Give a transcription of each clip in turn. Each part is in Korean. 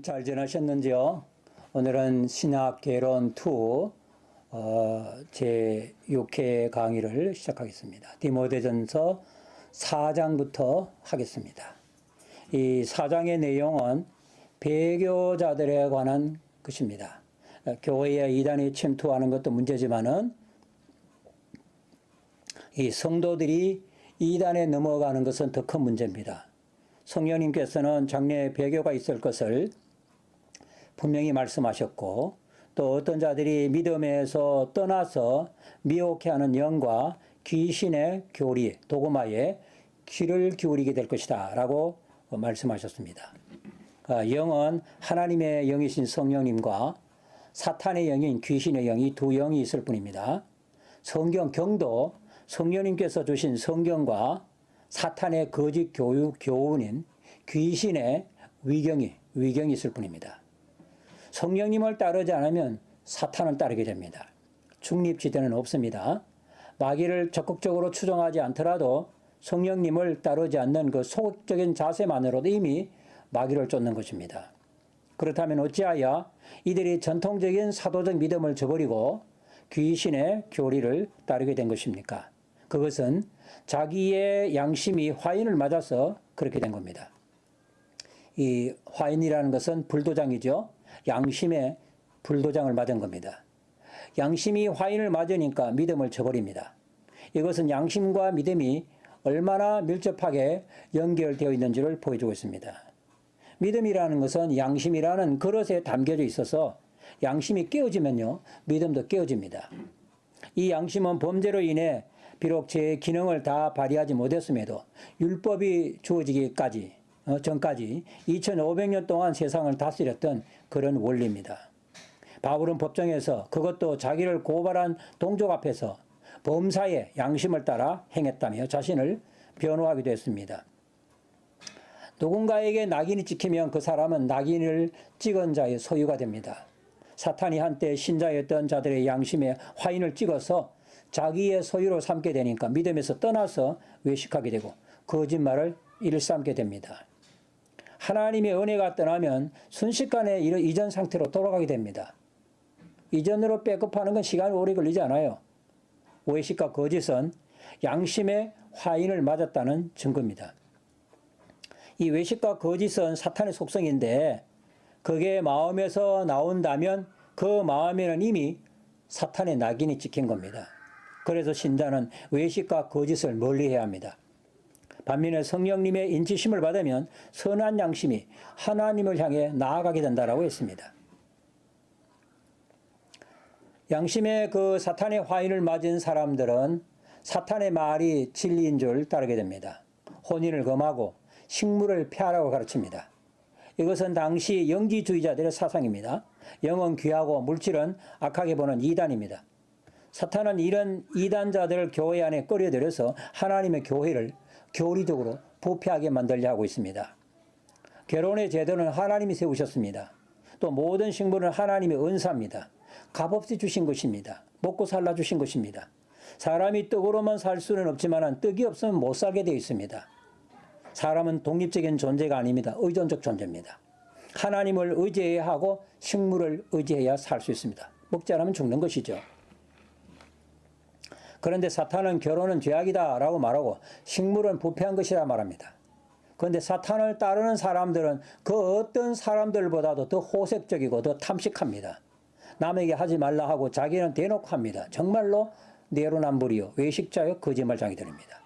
잘 지내셨는지요? 오늘은 신학 개론 2 제 6회 강의를 시작하겠습니다. 디모데전서 4장부터 하겠습니다. 이 4장의 내용은 배교자들에 관한 것입니다. 교회에 이단이 침투하는 것도 문제지만은 이 성도들이 이단에 넘어가는 것은 더 큰 문제입니다. 성령님께서는 장래에 배교가 있을 것을 분명히 말씀하셨고, 또 어떤 자들이 믿음에서 떠나서 미혹해하는 영과 귀신의 교리, 도그마에 귀를 기울이게 될 것이다 라고 말씀하셨습니다. 영은 하나님의 영이신 성령님과 사탄의 영인 귀신의 영이 두 영이 있을 뿐입니다. 성경경도 성령님께서 주신 성경과 사탄의 거짓 교훈인 귀신의 위경이 있을 뿐입니다. 성령님을 따르지 않으면 사탄을 따르게 됩니다. 중립지대는 없습니다. 마귀를 적극적으로 추종하지 않더라도 성령님을 따르지 않는 그 소극적인 자세만으로도 이미 마귀를 쫓는 것입니다. 그렇다면 어찌하여 이들이 전통적인 사도적 믿음을 저버리고 귀신의 교리를 따르게 된 것입니까? 그것은 자기의 양심이 화인을 맞아서 그렇게 된 겁니다. 이 화인이라는 것은 불도장이죠. 양심에 불도장을 맞은 겁니다. 양심이 화인을 맞으니까 믿음을 저버립니다. 이것은 양심과 믿음이 얼마나 밀접하게 연결되어 있는지를 보여주고 있습니다. 믿음이라는 것은 양심이라는 그릇에 담겨져 있어서 양심이 깨어지면요, 믿음도 깨어집니다. 이 양심은 범죄로 인해 비록 제 기능을 다 발휘하지 못했음에도 율법이 주어지기까지 전까지 2500년 동안 세상을 다스렸던 그런 원리입니다. 바울은 법정에서 그것도 자기를 고발한 동족 앞에서 범사의 양심을 따라 행했다며 자신을 변호하기도 했습니다. 누군가에게 낙인이 찍히면 그 사람은 낙인을 찍은 자의 소유가 됩니다. 사탄이 한때 신자였던 자들의 양심에 화인을 찍어서 자기의 소유로 삼게 되니까 믿음에서 떠나서 외식하게 되고 거짓말을 일삼게 됩니다. 하나님의 은혜가 떠나면 순식간에 이전 상태로 돌아가게 됩니다. 이전으로 백업하는 건 시간이 오래 걸리지 않아요. 외식과 거짓은 양심의 화인을 맞았다는 증거입니다. 이 외식과 거짓은 사탄의 속성인데 그게 마음에서 나온다면 그 마음에는 이미 사탄의 낙인이 찍힌 겁니다. 그래서 신자는 외식과 거짓을 멀리해야 합니다. 반면에 성령님의 인치심을 받으면 선한 양심이 하나님을 향해 나아가게 된다라고 했습니다. 양심의 그 사탄의 화인을 맞은 사람들은 사탄의 말이 진리인 줄 따르게 됩니다. 혼인을 금하고 식물을 피하라고 가르칩니다. 이것은 당시 영지주의자들의 사상입니다. 영은 귀하고 물질은 악하게 보는 이단입니다. 사탄은 이런 이단자들을 교회 안에 끌어들여서 하나님의 교회를 교리적으로 부패하게 만들려 하고 있습니다. 결혼의 제도는 하나님이 세우셨습니다. 또 모든 식물은 하나님의 은사입니다. 값없이 주신 것입니다. 먹고 살라 주신 것입니다. 사람이 떡으로만 살 수는 없지만 떡이 없으면 못 살게 되어 있습니다. 사람은 독립적인 존재가 아닙니다. 의존적 존재입니다. 하나님을 의지해야 하고 식물을 의지해야 살 수 있습니다. 먹지 않으면 죽는 것이죠. 그런데 사탄은 결혼은 죄악이다 라고 말하고 식물은 부패한 것이라 말합니다. 그런데 사탄을 따르는 사람들은 그 어떤 사람들보다도 더 호색적이고 더 탐식합니다. 남에게 하지 말라 하고 자기는 대놓고 합니다. 정말로 내로남불이요 외식자요 거짓말장이들입니다.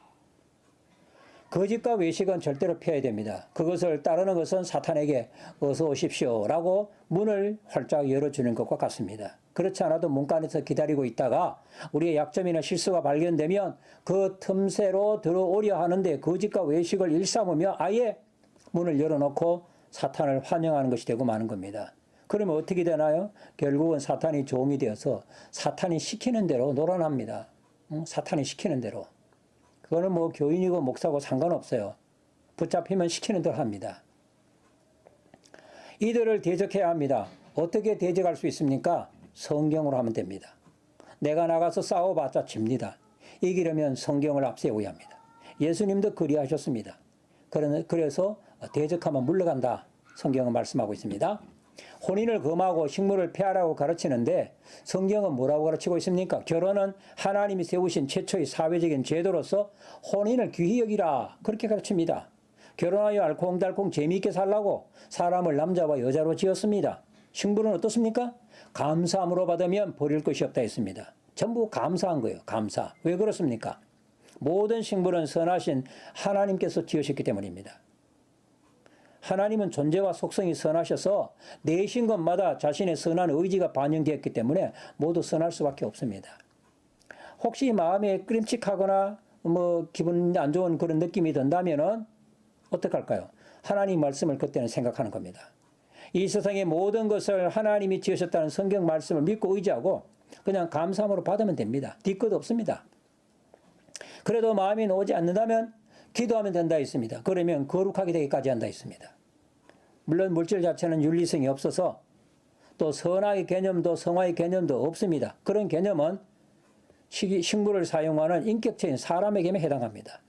거짓과 외식은 절대로 피해야 됩니다. 그것을 따르는 것은 사탄에게 어서 오십시오 라고 문을 활짝 열어주는 것과 같습니다. 그렇지 않아도 문간에서 기다리고 있다가 우리의 약점이나 실수가 발견되면 그 틈새로 들어오려 하는데 거짓과 외식을 일삼으며 아예 문을 열어놓고 사탄을 환영하는 것이 되고 마는 겁니다. 그러면 어떻게 되나요? 결국은 사탄이 종이 되어서 사탄이 시키는 대로 놀아납니다. 사탄이 시키는 대로. 그거는 뭐 교인이고 목사고 상관없어요. 붙잡히면 시키는 대로 합니다. 이들을 대적해야 합니다. 어떻게 대적할 수 있습니까? 성경으로 하면 됩니다. 내가 나가서 싸워봤자 집니다. 이기려면 성경을 앞세워야 합니다. 예수님도 그리하셨습니다. 그래서 대적하면 물러간다. 성경은 말씀하고 있습니다. 혼인을 금하고 식물을 폐하라고 가르치는데 성경은 뭐라고 가르치고 있습니까? 결혼은 하나님이 세우신 최초의 사회적인 제도로서 혼인을 귀히 여기라 그렇게 가르칩니다. 결혼하여 알콩달콩 재미있게 살라고 사람을 남자와 여자로 지었습니다. 식물은 어떻습니까? 감사함으로 받으면 버릴 것이 없다 했습니다. 전부 감사한 거예요. 감사. 왜 그렇습니까? 모든 식물은 선하신 하나님께서 지으셨기 때문입니다. 하나님은 존재와 속성이 선하셔서 내신 것마다 자신의 선한 의지가 반영되었기 때문에 모두 선할 수밖에 없습니다. 혹시 마음에 끄림칙하거나 기분 안 좋은 그런 느낌이 든다면은 어떡할까요? 하나님 말씀을 그때는 생각하는 겁니다. 이 세상의 모든 것을 하나님이 지으셨다는 성경 말씀을 믿고 의지하고 그냥 감사함으로 받으면 됩니다. 뒤끝 없습니다. 그래도 마음이 놓지 않는다면 기도하면 된다 했습니다. 그러면 거룩하게 되기까지 한다 했습니다. 물론 물질 자체는 윤리성이 없어서 또 선악의 개념도 성화의 개념도 없습니다. 그런 개념은 식물을 사용하는 인격체인 사람에게만 해당합니다.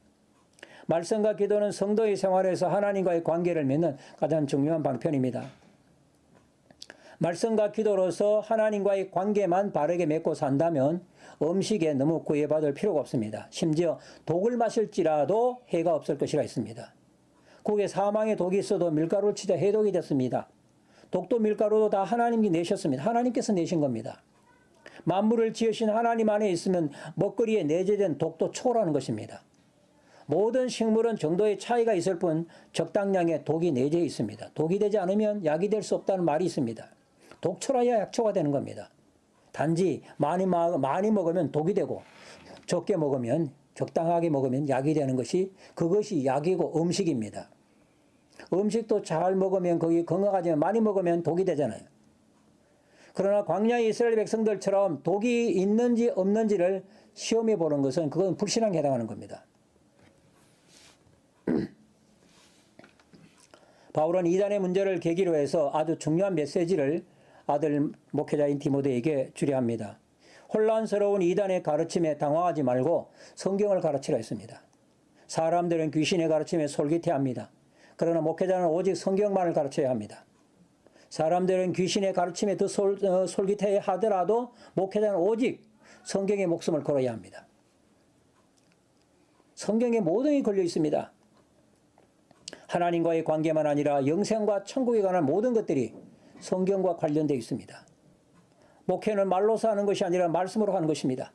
말씀과 기도는 성도의 생활에서 하나님과의 관계를 맺는 가장 중요한 방편입니다. 말씀과 기도로서 하나님과의 관계만 바르게 맺고 산다면 음식에 너무 구애받을 필요가 없습니다. 심지어 독을 마실지라도 해가 없을 것이라 했습니다. 국에 사망의 독이 있어도 밀가루를 치자 해독이 됐습니다. 독도 밀가루도 다 하나님이 내셨습니다. 하나님께서 내신 겁니다. 만물을 지으신 하나님 안에 있으면 먹거리에 내재된 독도 초월하는 것입니다. 모든 식물은 정도의 차이가 있을 뿐 적당량의 독이 내재해 있습니다. 독이 되지 않으면 약이 될 수 없다는 말이 있습니다. 독초라야 약초가 되는 겁니다. 단지 많이 먹으면 독이 되고 적게 먹으면 적당하게 먹으면 약이 되는 것이 그것이 약이고 음식입니다. 음식도 잘 먹으면 거기 건강하지만 많이 먹으면 독이 되잖아요. 그러나 광야의 이스라엘 백성들처럼 독이 있는지 없는지를 시험해 보는 것은 그건 불신앙에 해당하는 겁니다. 바울은 이단의 문제를 계기로 해서 아주 중요한 메시지를 아들 목회자인 디모데에게 주려 합니다. 혼란스러운 이단의 가르침에 당황하지 말고 성경을 가르치라 했습니다. 사람들은 귀신의 가르침에 솔깃해합니다. 그러나 목회자는 오직 성경만을 가르쳐야 합니다. 사람들은 귀신의 가르침에 더 솔깃해 하더라도 목회자는 오직 성경의 목숨을 걸어야 합니다. 성경에 모든 게 걸려 있습니다. 하나님과의 관계만 아니라 영생과 천국에 관한 모든 것들이 성경과 관련되어 있습니다. 목회는 말로서 하는 것이 아니라 말씀으로 하는 것입니다.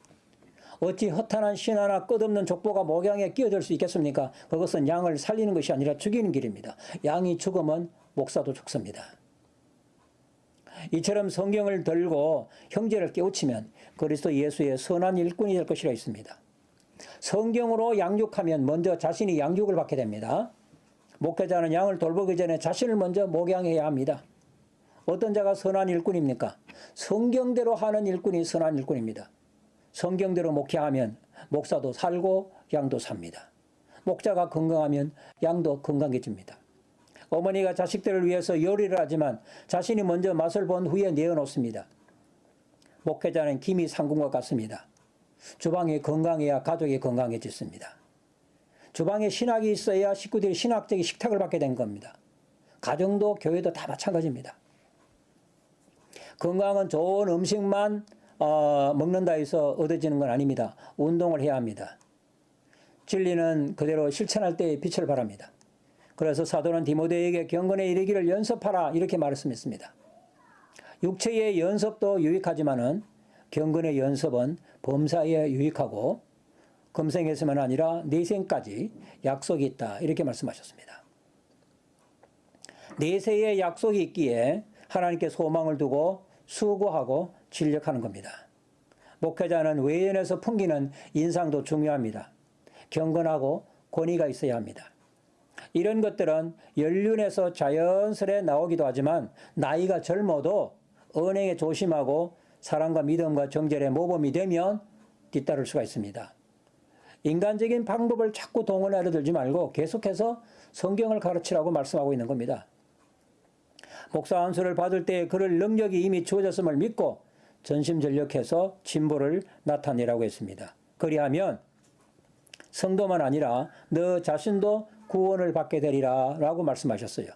어찌 허탄한 신하나 끝없는 족보가 목양에 끼어들 수 있겠습니까? 그것은 양을 살리는 것이 아니라 죽이는 길입니다. 양이 죽으면 목사도 죽습니다. 이처럼 성경을 들고 형제를 깨우치면 그리스도 예수의 선한 일꾼이 될 것이라 있습니다. 성경으로 양육하면 먼저 자신이 양육을 받게 됩니다. 목회자는 양을 돌보기 전에 자신을 먼저 목양해야 합니다. 어떤 자가 선한 일꾼입니까? 성경대로 하는 일꾼이 선한 일꾼입니다. 성경대로 목회하면 목사도 살고 양도 삽니다. 목자가 건강하면 양도 건강해집니다. 어머니가 자식들을 위해서 요리를 하지만 자신이 먼저 맛을 본 후에 내어놓습니다. 목회자는 김이 상궁과 같습니다. 주방이 건강해야 가족이 건강해졌습니다. 주방에 신학이 있어야 식구들이 신학적인 식탁을 받게 된 겁니다. 가정도 교회도 다 마찬가지입니다. 건강은 좋은 음식만 먹는다 해서 얻어지는 건 아닙니다. 운동을 해야 합니다. 진리는 그대로 실천할 때의 빛을 발합니다. 그래서 사도는 디모데에게 경건에 이르기를 연습하라 이렇게 말씀했습니다. 육체의 연습도 유익하지만은 경건의 연습은 범사에 유익하고 금생에서만 아니라 내생까지 약속이 있다 이렇게 말씀하셨습니다. 내세의 약속이 있기에 하나님께 소망을 두고 수고하고 진력하는 겁니다. 목회자는 외연에서 풍기는 인상도 중요합니다. 경건하고 권위가 있어야 합니다. 이런 것들은 연륜에서 자연스레 나오기도 하지만 나이가 젊어도 언행에 조심하고 사랑과 믿음과 정절의 모범이 되면 뒤따를 수가 있습니다. 인간적인 방법을 자꾸 동원하려 들지 말고 계속해서 성경을 가르치라고 말씀하고 있는 겁니다. 목사 안수를 받을 때 그럴 능력이 이미 주어졌음을 믿고 전심전력해서 진보를 나타내라고 했습니다. 그리하면 성도만 아니라 너 자신도 구원을 받게 되리라 라고 말씀하셨어요.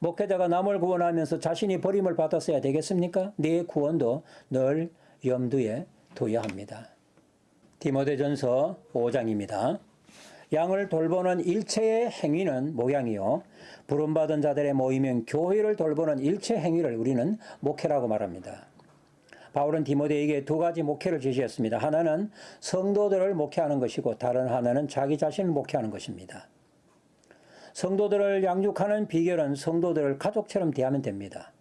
목회자가 남을 구원하면서 자신이 버림을 받았어야 되겠습니까? 내 구원도 늘 염두에 둬야 합니다. 디모데전서 5장입니다. 양을 돌보는 일체의 행위는 목양이요, 부름받은 자들의 모임인 교회를 돌보는 일체 행위를 우리는 목회라고 말합니다. 바울은 디모데에게 두 가지 목회를 제시했습니다. 하나는 성도들을 목회하는 것이고 다른 하나는 자기 자신을 목회하는 것입니다. 성도들을 양육하는 비결은 성도들을 가족처럼 대하면 됩니다.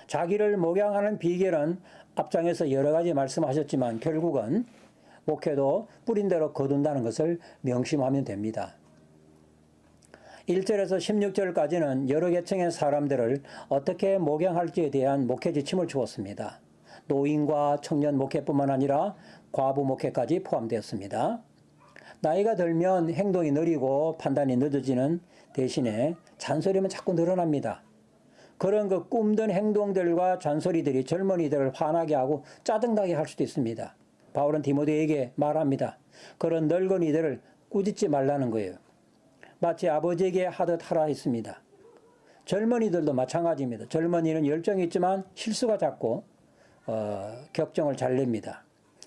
자기를 목양하는 비결은 앞장에서 여러 가지 말씀하셨지만 결국은 목회도 뿌린 대로 거둔다는 것을 명심하면 됩니다. 1절에서 16절까지는 여러 계층의 사람들을 어떻게 목양할지에 대한 목회 지침을 주었습니다. 노인과 청년 목회뿐만 아니라 과부 목회까지 포함되었습니다. 나이가 들면 행동이 느리고 판단이 늦어지는 대신에 잔소리만 자꾸 늘어납니다. 그런 그 꿈든 행동들과 잔소리들이 젊은이들을 화나게 하고 짜증나게 할 수도 있습니다. 바울은 디모데에게 말합니다. 그런 늙은이들을 꾸짖지 말라는 거예요. 마치 아버지에게 하듯 하라 했습니다. 젊은이들도 마찬가지입니다. 젊은이는 열정이 있지만 실수가 잦고 격정을 잘 냅니다.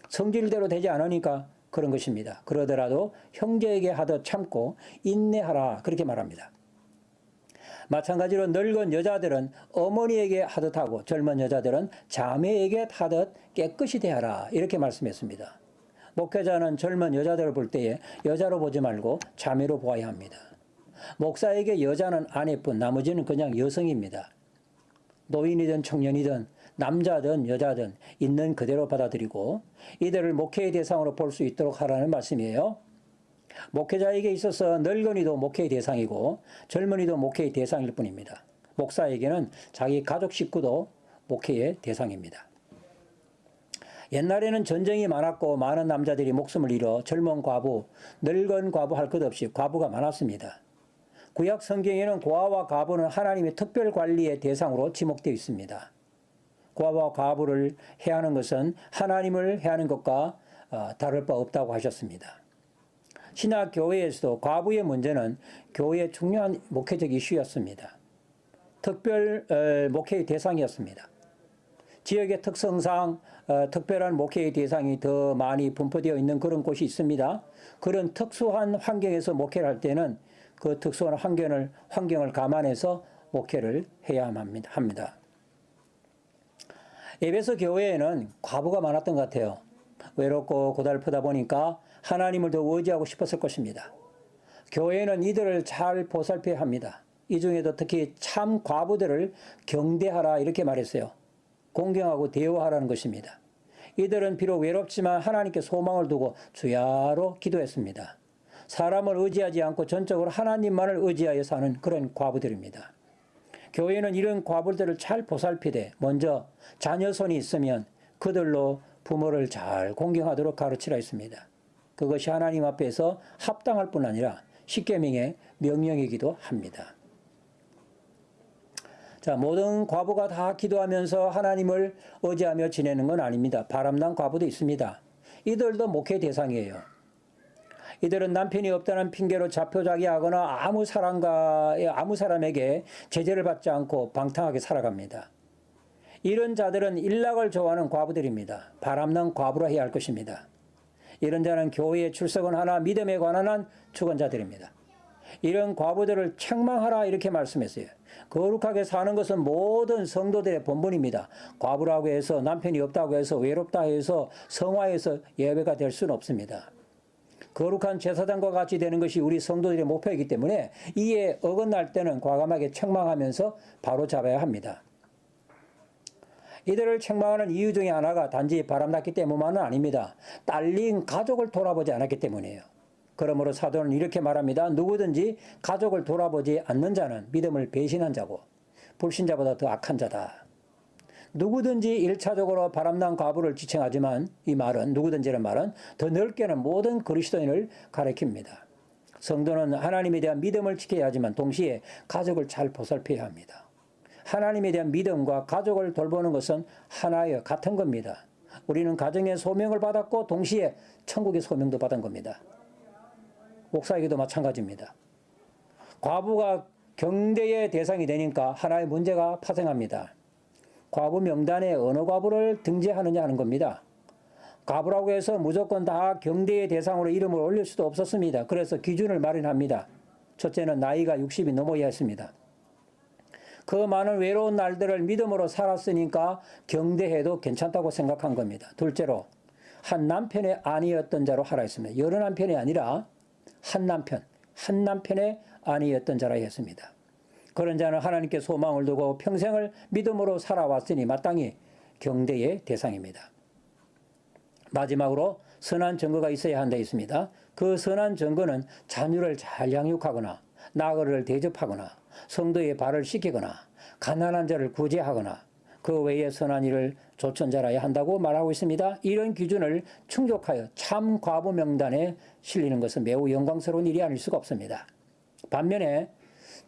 성질대로 되지 않으니까 그런 것입니다. 그러더라도 형제에게 하듯 참고 인내하라 그렇게 말합니다. 마찬가지로 늙은 여자들은 어머니에게 하듯 하고 젊은 여자들은 자매에게 하듯 깨끗이 대하라 이렇게 말씀했습니다. 목회자는 젊은 여자들을 볼 때에 여자로 보지 말고 자매로 보아야 합니다. 목사에게 여자는 아내뿐 나머지는 그냥 여성입니다. 노인이든 청년이든 남자든 여자든 있는 그대로 받아들이고 이들을 목회의 대상으로 볼 수 있도록 하라는 말씀이에요. 목회자에게 있어서 늙은이도 목회의 대상이고 젊은이도 목회의 대상일 뿐입니다. 목사에게는 자기 가족 식구도 목회의 대상입니다. 옛날에는 전쟁이 많았고 많은 남자들이 목숨을 잃어 젊은 과부, 늙은 과부 할 것 없이 과부가 많았습니다. 구약 성경에는 고아와 과부는 하나님의 특별 관리의 대상으로 지목되어 있습니다. 고아와 과부를 해하는 것은 하나님을 해하는 것과 다를 바 없다고 하셨습니다. 신약 교회에서도 과부의 문제는 교회의 중요한 목회적 이슈였습니다. 특별 목회의 대상이었습니다. 지역의 특성상 특별한 목회의 대상이 더 많이 분포되어 있는 그런 곳이 있습니다. 그런 특수한 환경에서 목회를 할 때는 그 특수한 환경을 감안해서 목회를 해야 합니다. 에베소 교회에는 과부가 많았던 것 같아요. 외롭고 고달프다 보니까 하나님을 더 의지하고 싶었을 것입니다. 교회는 이들을 잘 보살펴야 합니다. 이 중에도 특히 참 과부들을 경대하라 이렇게 말했어요. 공경하고 대우하라는 것입니다. 이들은 비록 외롭지만 하나님께 소망을 두고 주야로 기도했습니다. 사람을 의지하지 않고 전적으로 하나님만을 의지하여 사는 그런 과부들입니다. 교회는 이런 과부들을 잘 보살피되 먼저 자녀손이 있으면 그들로 부모를 잘 공경하도록 가르치라 했습니다. 그것이 하나님 앞에서 합당할 뿐 아니라 십계명의 명령이기도 합니다. 자, 모든 과부가 다 기도하면서 하나님을 의지하며 지내는 건 아닙니다. 바람난 과부도 있습니다. 이들도 목회 대상이에요. 이들은 남편이 없다는 핑계로 자포자기하거나 아무 사람에게 제재를 받지 않고 방탕하게 살아갑니다. 이런 자들은 일락을 좋아하는 과부들입니다. 바람난 과부라 해야 할 것입니다. 이런 자는 교회에 출석은 하나 믿음에 관한 한 죽은 자들입니다. 이런 과부들을 책망하라 이렇게 말씀했어요. 거룩하게 사는 것은 모든 성도들의 본분입니다. 과부라고 해서 남편이 없다고 해서 외롭다 해서 성화해서 예배가 될 수는 없습니다. 거룩한 제사장과 같이 되는 것이 우리 성도들의 목표이기 때문에 이에 어긋날 때는 과감하게 책망하면서 바로 잡아야 합니다. 이들을 책망하는 이유 중에 하나가 단지 바람났기 때문만은 아닙니다. 딸린 가족을 돌아보지 않았기 때문이에요. 그러므로 사도는 이렇게 말합니다. 누구든지 가족을 돌아보지 않는 자는 믿음을 배신한 자고 불신자보다 더 악한 자다. 누구든지 1차적으로 바람난 과부를 지칭하지만 이 말은 누구든지라는 말은 더 넓게는 모든 그리스도인을 가리킵니다. 성도는 하나님에 대한 믿음을 지켜야 하지만 동시에 가족을 잘 보살펴야 합니다. 하나님에 대한 믿음과 가족을 돌보는 것은 하나의 같은 겁니다. 우리는 가정의 소명을 받았고 동시에 천국의 소명도 받은 겁니다. 목사에게도 마찬가지입니다. 과부가 경대의 대상이 되니까 하나의 문제가 파생합니다. 과부 명단에 어느 과부를 등재하느냐 하는 겁니다. 과부라고 해서 무조건 다 경대의 대상으로 이름을 올릴 수도 없었습니다. 그래서 기준을 마련합니다. 첫째는 나이가 60이 넘어야 했습니다. 그 많은 외로운 날들을 믿음으로 살았으니까 경대해도 괜찮다고 생각한 겁니다. 둘째로 한 남편의 아니었던 자로 하라 했습니다. 여러 남편이 아니라 한 남편의 아니었던 자라 했습니다. 그런 자는 하나님께 소망을 두고 평생을 믿음으로 살아왔으니 마땅히 경대의 대상입니다. 마지막으로 선한 증거가 있어야 한다 있습니다. 그 선한 증거는 자녀를 잘 양육하거나 나그를 대접하거나 성도의 발을 씻기거나 가난한 자를 구제하거나 그 외에 선한 일을 조천자라야 한다고 말하고 있습니다. 이런 기준을 충족하여 참 과부 명단에 실리는 것은 매우 영광스러운 일이 아닐 수가 없습니다. 반면에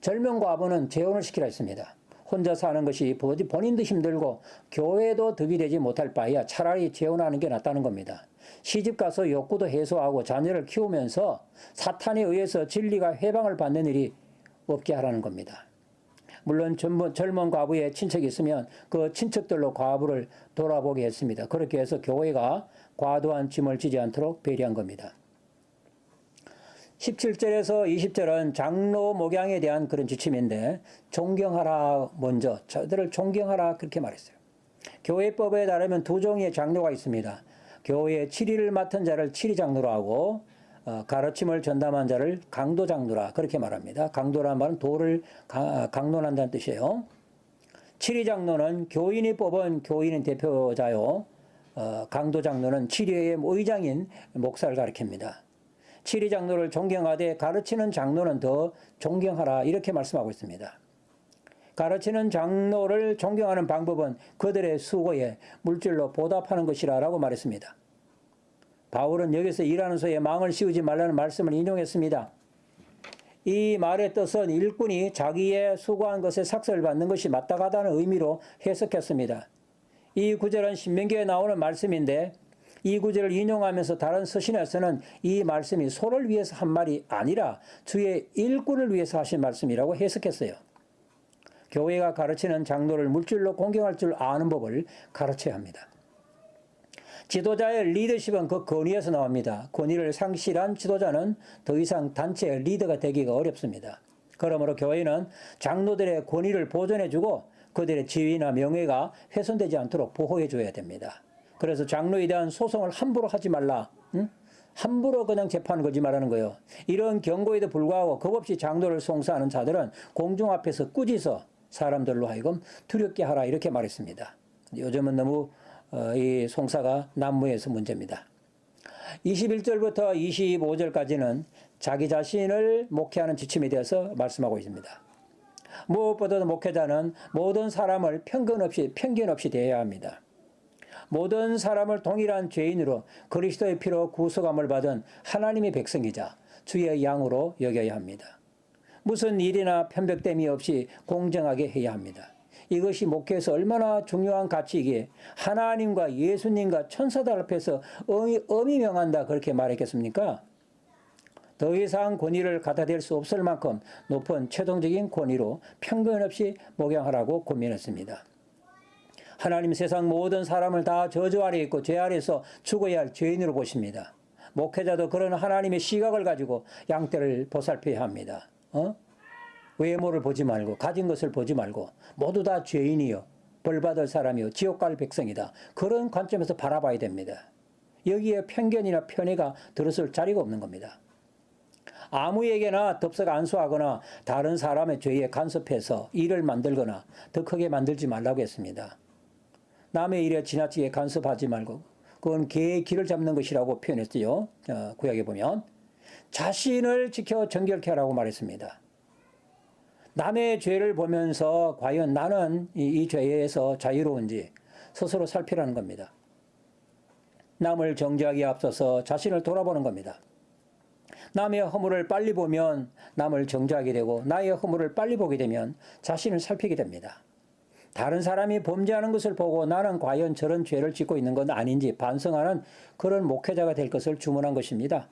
젊은 과부는 재혼을 시키라 했습니다. 혼자 사는 것이 본인도 힘들고 교회도 덕이 되지 못할 바에야 차라리 재혼하는 게 낫다는 겁니다. 시집가서 욕구도 해소하고 자녀를 키우면서 사탄에 의해서 진리가 회방을 받는 일이 없게 하라는 겁니다. 물론 젊은 과부의 친척이 있으면 그 친척들로 과부를 돌아보게 했습니다. 그렇게 해서 교회가 과도한 짐을 지지 않도록 배려한 겁니다. 17절에서 20절은 장로 목양에 대한 그런 지침인데 존경하라 먼저 저들을 존경하라 그렇게 말했어요. 교회법에 따르면 두 종의 장로가 있습니다. 교회의 치리를 맡은 자를 치리장로로 하고 가르침을 전담한 자를 강도장로라 그렇게 말합니다. 강도란 말은 도를 강론한다는 뜻이에요. 치리장로는 교인이 뽑은 교인의 대표자요. 강도장로는 치리의 의장인 목사를 가리킵니다. 치리장로를 존경하되 가르치는 장로는 더 존경하라 이렇게 말씀하고 있습니다. 가르치는 장로를 존경하는 방법은 그들의 수고에 물질로 보답하는 것이라고 말했습니다. 바울은 여기서 일하는 소에 망을 씌우지 말라는 말씀을 인용했습니다. 이 말의 뜻은 일꾼이 자기의 수고한 것에 삭슬을 받는 것이 마땅하다는 의미로 해석했습니다. 이 구절은 신명기에 나오는 말씀인데 이 구절을 인용하면서 다른 서신에서는 이 말씀이 소를 위해서 한 말이 아니라 주의 일꾼을 위해서 하신 말씀이라고 해석했어요. 교회가 가르치는 장로를 물질로 공경할 줄 아는 법을 가르쳐야 합니다. 지도자의 리더십은 그 권위에서 나옵니다. 권위를 상실한 지도자는 더 이상 단체의 리더가 되기가 어렵습니다. 그러므로 교회는 장로들의 권위를 보존해주고 그들의 지위나 명예가 훼손되지 않도록 보호해줘야 됩니다. 그래서 장로에 대한 소송을 함부로 하지 말라. 함부로 그냥 재판 걸지 말라는 거예요. 이런 경고에도 불구하고 겁없이 장로를 송사하는 자들은 공중 앞에서 꾸짖어 사람들로 하여금 두렵게 하라 이렇게 말했습니다. 요즘은 너무 이 송사가 난무해서 문제입니다. 21절부터 25절까지는 자기 자신을 목회하는 지침에 대해서 말씀하고 있습니다. 무엇보다도 목회자는 모든 사람을 편견 없이 대해야 합니다. 모든 사람을 동일한 죄인으로 그리스도의 피로 구속함을 받은 하나님의 백성이자 주의 양으로 여겨야 합니다. 무슨 일이나 편벽됨이 없이 공정하게 해야 합니다. 이것이 목회에서 얼마나 중요한 가치이기에 하나님과 예수님과 천사들 앞에서 엄히 명한다 그렇게 말했겠습니까? 더 이상 권위를 갖다 댈 수 없을 만큼 높은 최종적인 권위로 편견 없이 목양하라고 권면했습니다. 하나님 세상 모든 사람을 다 저주 아래 있고 죄 아래서 죽어야 할 죄인으로 보십니다. 목회자도 그런 하나님의 시각을 가지고 양떼를 보살펴야 합니다. 외모를 보지 말고 가진 것을 보지 말고 모두 다 죄인이요 벌받을 사람이요 지옥 갈 백성이다. 그런 관점에서 바라봐야 됩니다. 여기에 편견이나 편애가 들어설 자리가 없는 겁니다. 아무에게나 덥석 안수하거나 다른 사람의 죄에 간섭해서 일을 만들거나 더 크게 만들지 말라고 했습니다. 남의 일에 지나치게 간섭하지 말고 그건 개의 길을 잡는 것이라고 표현했지요. 구약에 보면 자신을 지켜 정결케 하라고 말했습니다. 남의 죄를 보면서 과연 나는 이 죄에서 자유로운지 스스로 살피라는 겁니다. 남을 정죄하기에 앞서서 자신을 돌아보는 겁니다. 남의 허물을 빨리 보면 남을 정죄하게 되고 나의 허물을 빨리 보게 되면 자신을 살피게 됩니다. 다른 사람이 범죄하는 것을 보고 나는 과연 저런 죄를 짓고 있는 건 아닌지 반성하는 그런 목회자가 될 것을 주문한 것입니다.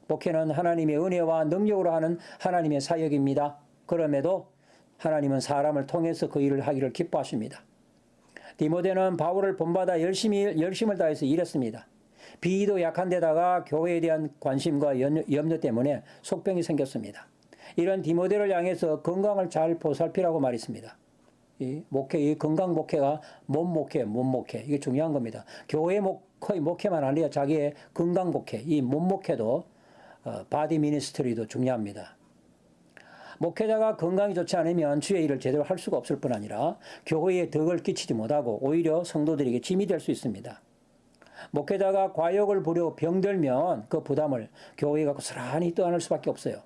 목회는 하나님의 은혜와 능력으로 하는 하나님의 사역입니다. 그럼에도 하나님은 사람을 통해서 그 일을 하기를 기뻐하십니다. 디모데는 바울을 본받아 열심을 다해서 일했습니다. 비위도 약한 데다가 교회에 대한 관심과 염려 때문에 속병이 생겼습니다. 이런 디모데를 향해서 건강을 잘 보살피라고 말했습니다. 이 건강 목회가 몸 목회, 이게 중요한 겁니다. 교회 목회만 아니라 자기의 건강 목회, 이 몸 목회도 바디 미니스트리도 중요합니다. 목회자가 건강이 좋지 않으면 주의 일을 제대로 할 수가 없을 뿐 아니라 교회에 덕을 끼치지 못하고 오히려 성도들에게 짐이 될 수 있습니다. 목회자가 과욕을 부려 병들면 그 부담을 교회가 고스란히 떠안을 수밖에 없어요.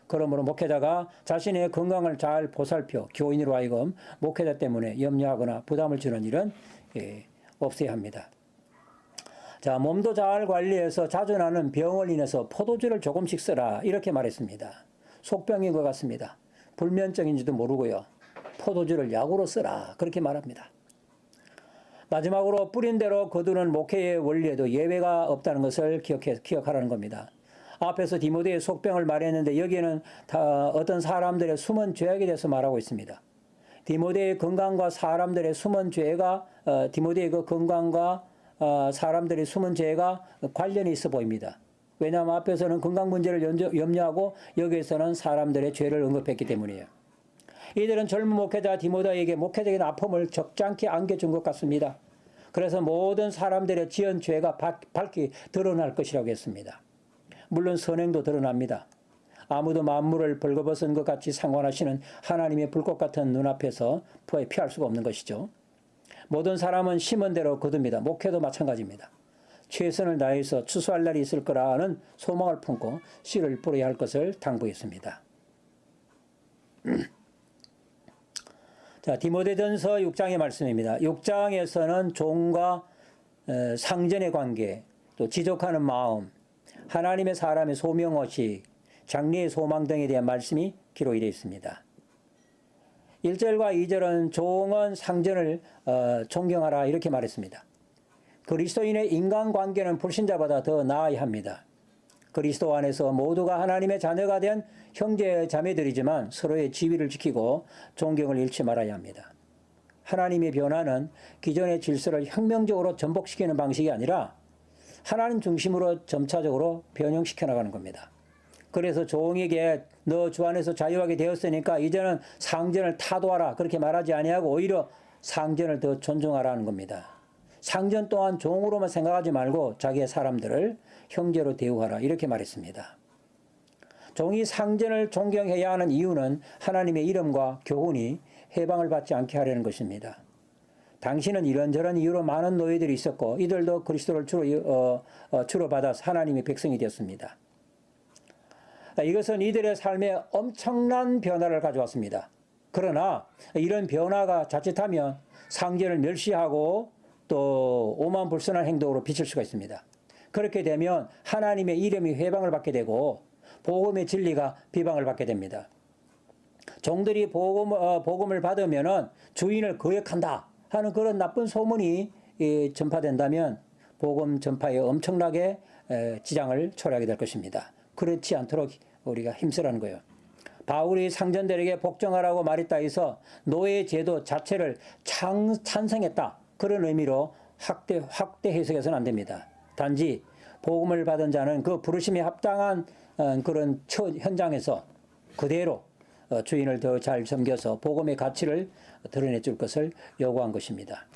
그러므로 목회자가 자신의 건강을 잘 보살펴 교인으로 하여금 목회자 때문에 염려하거나 부담을 주는 일은 없어야 합니다. 자, 몸도 잘 관리해서 자주 나는 병을 인해서 포도주를 조금씩 쓰라 이렇게 말했습니다. 속병인 것 같습니다. 불면증인지도 모르고요. 포도주를 약으로 쓰라 그렇게 말합니다. 마지막으로 뿌린 대로 거두는 목회의 원리에도 예외가 없다는 것을 기억하라는 겁니다. 앞에서 디모데의 속병을 말했는데 여기에는 어떤 사람들의 숨은 죄악에 대해서 말하고 있습니다. 디모데의 건강과 사람들의 숨은 죄가 디모데의 그 건강과 사람들의 숨은 죄가 관련이 있어 보입니다. 왜냐하면 앞에서는 건강 문제를 염려하고 여기에서는 사람들의 죄를 언급했기 때문이에요. 이들은 젊은 목회자 디모데에게 목회적인 아픔을 적잖게 안겨준 것 같습니다. 그래서 모든 사람들의 지은 죄가 밝히 드러날 것이라고 했습니다. 물론 선행도 드러납니다. 아무도 만물을 벌거벗은 것 같이 상관하시는 하나님의 불꽃 같은 눈앞에서 피할 수가 없는 것이죠. 모든 사람은 심은 대로 거둡니다. 목회도 마찬가지입니다. 최선을 다해서 추수할 날이 있을 거라는 소망을 품고 씨를 뿌려야 할 것을 당부했습니다. 자, 디모데전서 6장의 말씀입니다. 6장에서는 종과 상전의 관계, 또 지족하는 마음, 하나님의 사람의 소명의식, 장래의 소망 등에 대한 말씀이 기록이 되어 있습니다. 1절과 2절은 종은 상전을 존경하라 이렇게 말했습니다. 그리스도인의 인간관계는 불신자보다 더 나아야 합니다. 그리스도 안에서 모두가 하나님의 자녀가 된 형제 자매들이지만 서로의 지위를 지키고 존경을 잃지 말아야 합니다. 하나님의 변화는 기존의 질서를 혁명적으로 전복시키는 방식이 아니라 하나님 중심으로 점차적으로 변형시켜 나가는 겁니다. 그래서 종에게 너 주 안에서 자유하게 되었으니까 이제는 상전을 타도하라 그렇게 말하지 아니하고 오히려 상전을 더 존중하라는 겁니다. 상전 또한 종으로만 생각하지 말고 자기의 사람들을 형제로 대우하라 이렇게 말했습니다. 종이 상전을 존경해야 하는 이유는 하나님의 이름과 교훈이 해방을 받지 않게 하려는 것입니다. 당시는 이런저런 이유로 많은 노예들이 있었고 이들도 그리스도를 주로 받아서 하나님의 백성이 되었습니다. 이것은 이들의 삶에 엄청난 변화를 가져왔습니다. 그러나 이런 변화가 자칫하면 상전을 멸시하고 또 오만불선한 행동으로 비칠 수가 있습니다. 그렇게 되면 하나님의 이름이 회방을 받게 되고 복음의 진리가 비방을 받게 됩니다. 종들이 복음을 받으면 주인을 거역한다 하는 그런 나쁜 소문이 전파된다면 복음 전파에 엄청나게 지장을 초래하게 될 것입니다. 그렇지 않도록 우리가 힘쓰라는 거예요. 바울이 상전들에게 복종하라고 말했다 해서 노예 제도 자체를 찬성했다. 그런 의미로 확대 해석해서는 안 됩니다. 단지 복음을 받은 자는 그 부르심에 합당한 그런 현장에서 그대로 주인을 더 잘 섬겨서 복음의 가치를 드러내 줄 것을 요구한 것입니다.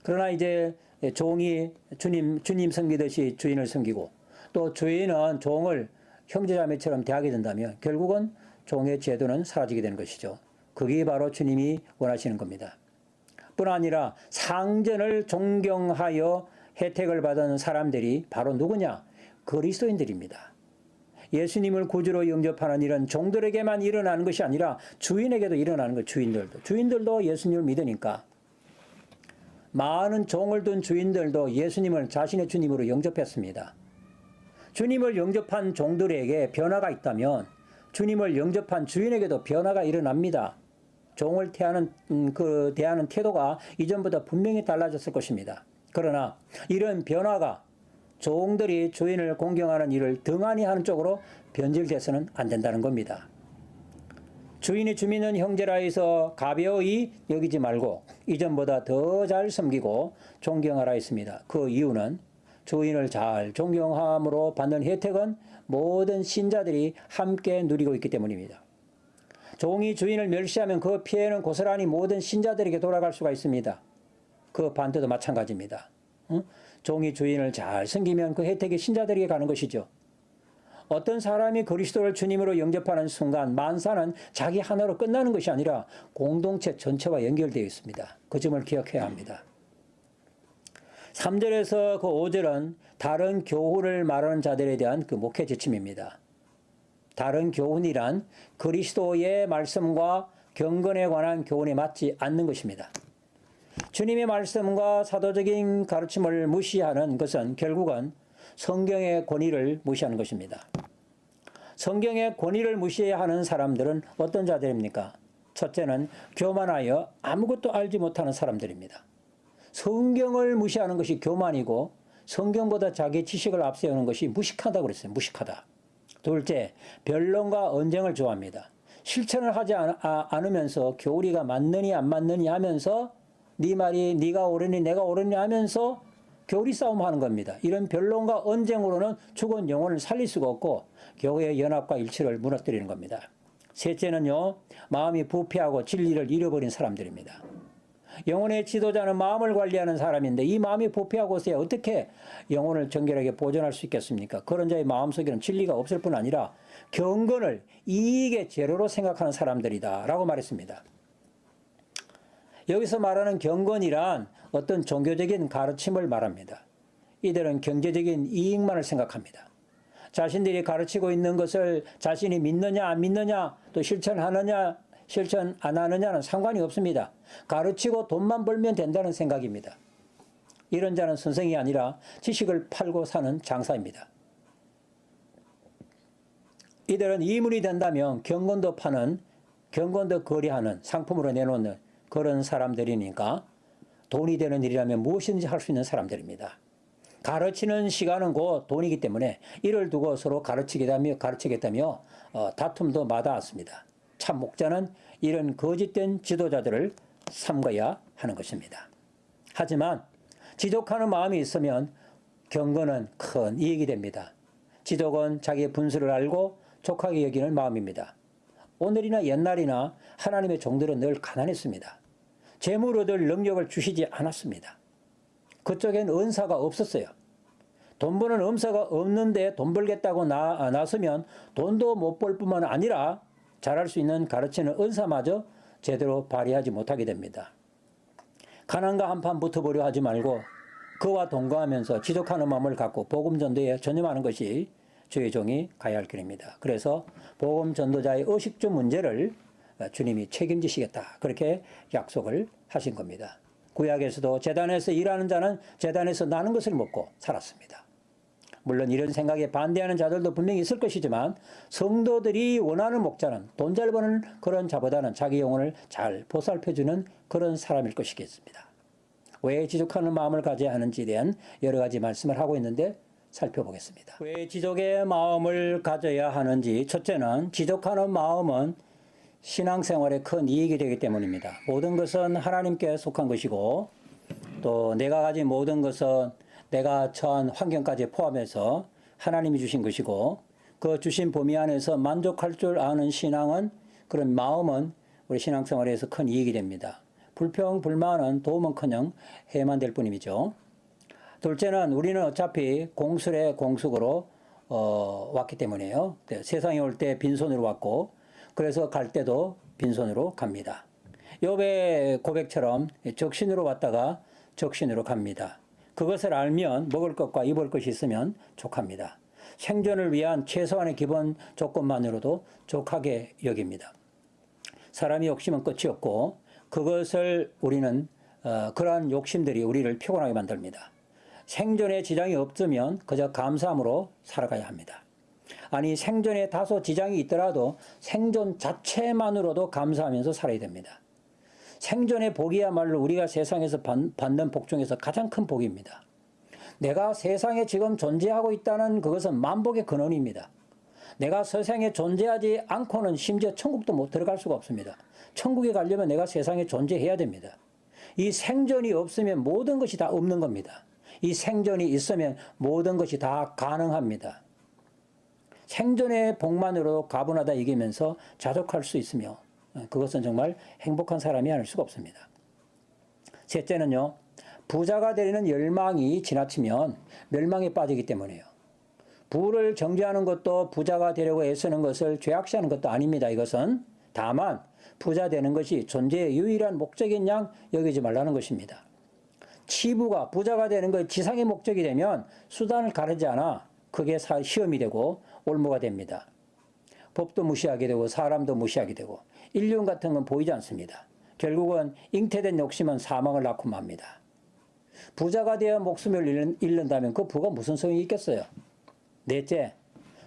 그러나 이제 종이 주님 섬기듯이 주인을 섬기고 또 주인은 종을 형제자매처럼 대하게 된다면 결국은 종의 제도는 사라지게 되는 것이죠. 그게 바로 주님이 원하시는 겁니다. 뿐 아니라 상전을 존경하여 혜택을 받은 사람들이 바로 누구냐? 그리스도인들입니다. 예수님을 구주로 영접하는 일은 종들에게만 일어나는 것이 아니라 주인에게도 일어나는 거예요. 주인들도 예수님을 믿으니까. 많은 종을 둔 주인들도 예수님을 자신의 주님으로 영접했습니다. 주님을 영접한 종들에게 변화가 있다면 주님을 영접한 주인에게도 변화가 일어납니다. 종을 대하는 태도가 이전보다 분명히 달라졌을 것입니다. 그러나 이런 변화가 종들이 주인을 공경하는 일을 등한히 하는 쪽으로 변질돼서는 안 된다는 겁니다. 주인이 주민은 형제라 해서 가벼이 여기지 말고 이전보다 더 잘 섬기고 존경하라 했습니다. 그 이유는 주인을 잘 존경함으로 받는 혜택은 모든 신자들이 함께 누리고 있기 때문입니다. 종이 주인을 멸시하면 그 피해는 고스란히 모든 신자들에게 돌아갈 수가 있습니다. 그 반대도 마찬가지입니다. 종이 주인을 잘 섬기면 그 혜택이 신자들에게 가는 것이죠. 어떤 사람이 그리스도를 주님으로 영접하는 순간 만사는 자기 하나로 끝나는 것이 아니라 공동체 전체와 연결되어 있습니다. 그 점을 기억해야 합니다. 3절에서 그 5절은 다른 교훈을 말하는 자들에 대한 그 목회 지침입니다. 다른 교훈이란 그리스도의 말씀과 경건에 관한 교훈에 맞지 않는 것입니다. 주님의 말씀과 사도적인 가르침을 무시하는 것은 결국은 성경의 권위를 무시하는 것입니다. 성경의 권위를 무시하는 사람들은 어떤 자들입니까? 첫째는 교만하여 아무것도 알지 못하는 사람들입니다. 성경을 무시하는 것이 교만이고 성경보다 자기 지식을 앞세우는 것이 무식하다고 그랬어요. 무식하다. 둘째, 변론과 언쟁을 좋아합니다. 실천을 하지 않으면서 교리가 맞느니 안 맞느니 하면서 네 말이 네가 옳으니 내가 옳으니 하면서 교리 싸움하는 겁니다. 이런 변론과 언쟁으로는 죽은 영혼을 살릴 수가 없고 교회의 연합과 일치를 무너뜨리는 겁니다. 셋째는요, 마음이 부패하고 진리를 잃어버린 사람들입니다. 영혼의 지도자는 마음을 관리하는 사람인데 이 마음이 부패하고서야 어떻게 영혼을 정결하게 보존할 수 있겠습니까? 그런 자의 마음속에는 진리가 없을 뿐 아니라 경건을 이익의 재료로 생각하는 사람들이다 라고 말했습니다. 여기서 말하는 경건이란 어떤 종교적인 가르침을 말합니다. 이들은 경제적인 이익만을 생각합니다. 자신들이 가르치고 있는 것을 자신이 믿느냐 안 믿느냐 또 실천하느냐 실천 안 하느냐는 상관이 없습니다. 가르치고 돈만 벌면 된다는 생각입니다. 이런 자는 선생이 아니라 지식을 팔고 사는 장사입니다. 이들은 이문이 된다면 경건도 파는, 경건도 거래하는, 상품으로 내놓는 그런 사람들이니까 돈이 되는 일이라면 무엇인지 할 수 있는 사람들입니다. 가르치는 시간은 곧 돈이기 때문에 이를 두고 서로 가르치겠다며 다툼도 마다않습니다. 참 목자는 이런 거짓된 지도자들을 삼가야 하는 것입니다. 하지만 지독하는 마음이 있으면 경건은 큰 이익이 됩니다. 지독은 자기의 분수를 알고 족하게 여기는 마음입니다. 오늘이나 옛날이나 하나님의 종들은 늘 가난했습니다. 재물 얻을 능력을 주시지 않았습니다. 그쪽엔 은사가 없었어요. 돈 버는 은사가 없는데 돈 벌겠다고 나서면 돈도 못 벌 뿐만 아니라 잘할 수 있는 가르치는 은사마저 제대로 발휘하지 못하게 됩니다. 가난과 한판 붙어보려 하지 말고 그와 동거하면서 지독하는 마음을 갖고 복음 전도에 전념하는 것이 주의 종이 가야 할 길입니다. 그래서 복음 전도자의 의식주 문제를 주님이 책임지시겠다. 그렇게 약속을 하신 겁니다. 구약에서도 제단에서 일하는 자는 제단에서 나는 것을 먹고 살았습니다. 물론 이런 생각에 반대하는 자들도 분명히 있을 것이지만 성도들이 원하는 목자는 돈 잘 버는 그런 자보다는 자기 영혼을 잘 보살펴주는 그런 사람일 것이겠습니다. 왜 지족하는 마음을 가져야 하는지에 대한 여러 가지 말씀을 하고 있는데 살펴보겠습니다. 왜 지족의 마음을 가져야 하는지, 첫째는 지족하는 마음은 신앙생활에 큰 이익이 되기 때문입니다. 모든 것은 하나님께 속한 것이고 또 내가 가진 모든 것은 내가 처한 환경까지 포함해서 하나님이 주신 것이고 그 주신 범위 안에서 만족할 줄 아는 신앙은, 그런 마음은 우리 신앙생활에서 큰 이익이 됩니다. 불평, 불만은 도움은커녕 해만 될 뿐이죠. 둘째는 우리는 어차피 공술의 공숙으로 왔기 때문에요. 세상에 올 때 빈손으로 왔고 그래서 갈 때도 빈손으로 갑니다. 욥의 고백처럼 적신으로 왔다가 적신으로 갑니다. 그것을 알면 먹을 것과 입을 것이 있으면 족합니다. 생존을 위한 최소한의 기본 조건만으로도 족하게 여깁니다. 사람이 욕심은 끝이 없고 그것을 우리는 그러한 욕심들이 우리를 피곤하게 만듭니다. 생존에 지장이 없으면 그저 감사함으로 살아가야 합니다. 아니, 생존에 다소 지장이 있더라도 생존 자체만으로도 감사하면서 살아야 됩니다. 생존의 복이야말로 우리가 세상에서 받는 복 중에서 가장 큰 복입니다. 내가 세상에 지금 존재하고 있다는 그것은 만복의 근원입니다. 내가 세상에 존재하지 않고는 심지어 천국도 못 들어갈 수가 없습니다. 천국에 가려면 내가 세상에 존재해야 됩니다. 이 생존이 없으면 모든 것이 다 없는 겁니다. 이 생존이 있으면 모든 것이 다 가능합니다. 생존의 복만으로 가분하다 이기면서 자족할 수 있으며 그것은 정말 행복한 사람이 아닐 수가 없습니다. 셋째는요. 부자가 되려는 열망이 지나치면 멸망에 빠지기 때문이에요. 부를 정죄하는 것도 부자가 되려고 애쓰는 것을 죄악시하는 것도 아닙니다. 이것은 다만 부자 되는 것이 존재의 유일한 목적인 양 여기지 말라는 것입니다. 치부가 부자가 되는 것 지상의 목적이 되면 수단을 가르지 않아 그게 시험이 되고 올무가 됩니다. 법도 무시하게 되고 사람도 무시하게 되고 인륜 같은 건 보이지 않습니다. 결국은 잉태된 욕심은 사망을 낳고 맙니다. 부자가 되어 목숨을 잃는다면 그 부가 무슨 소용이 있겠어요? 넷째,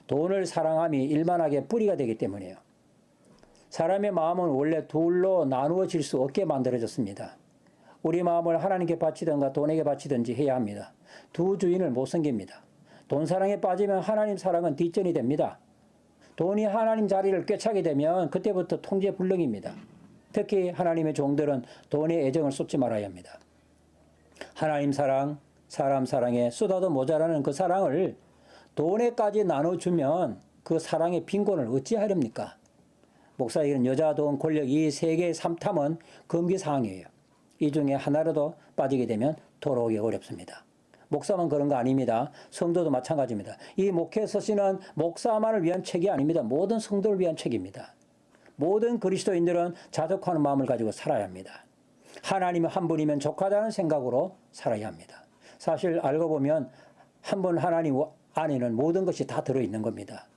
돈을 사랑함이 일만하게 뿌리가 되기 때문이에요. 사람의 마음은 원래 둘로 나누어질 수 없게 만들어졌습니다. 우리 마음을 하나님께 바치든가 돈에게 바치든지 해야 합니다. 두 주인을 못 섬깁니다. 돈 사랑에 빠지면 하나님 사랑은 뒷전이 됩니다. 돈이 하나님 자리를 꿰차게 되면 그때부터 통제불능입니다. 특히 하나님의 종들은 돈에 애정을 쏟지 말아야 합니다. 하나님 사랑, 사람 사랑에 쏟아도 모자라는 그 사랑을 돈에까지 나눠주면 그 사랑의 빈곤을 어찌하렵니까? 목사에게는 여자, 돈, 권력 이 세 개의 삼탐은 금기사항이에요. 이 중에 하나라도 빠지게 되면 돌아오기 어렵습니다. 목사만 그런 거 아닙니다. 성도도 마찬가지입니다. 이 목회에 서시는 목사만을 위한 책이 아닙니다. 모든 성도를 위한 책입니다. 모든 그리스도인들은 자족하는 마음을 가지고 살아야 합니다. 하나님은 한 분이면 족하다는 생각으로 살아야 합니다. 사실 알고 보면 한 분 하나님 안에는 모든 것이 다 들어있는 겁니다.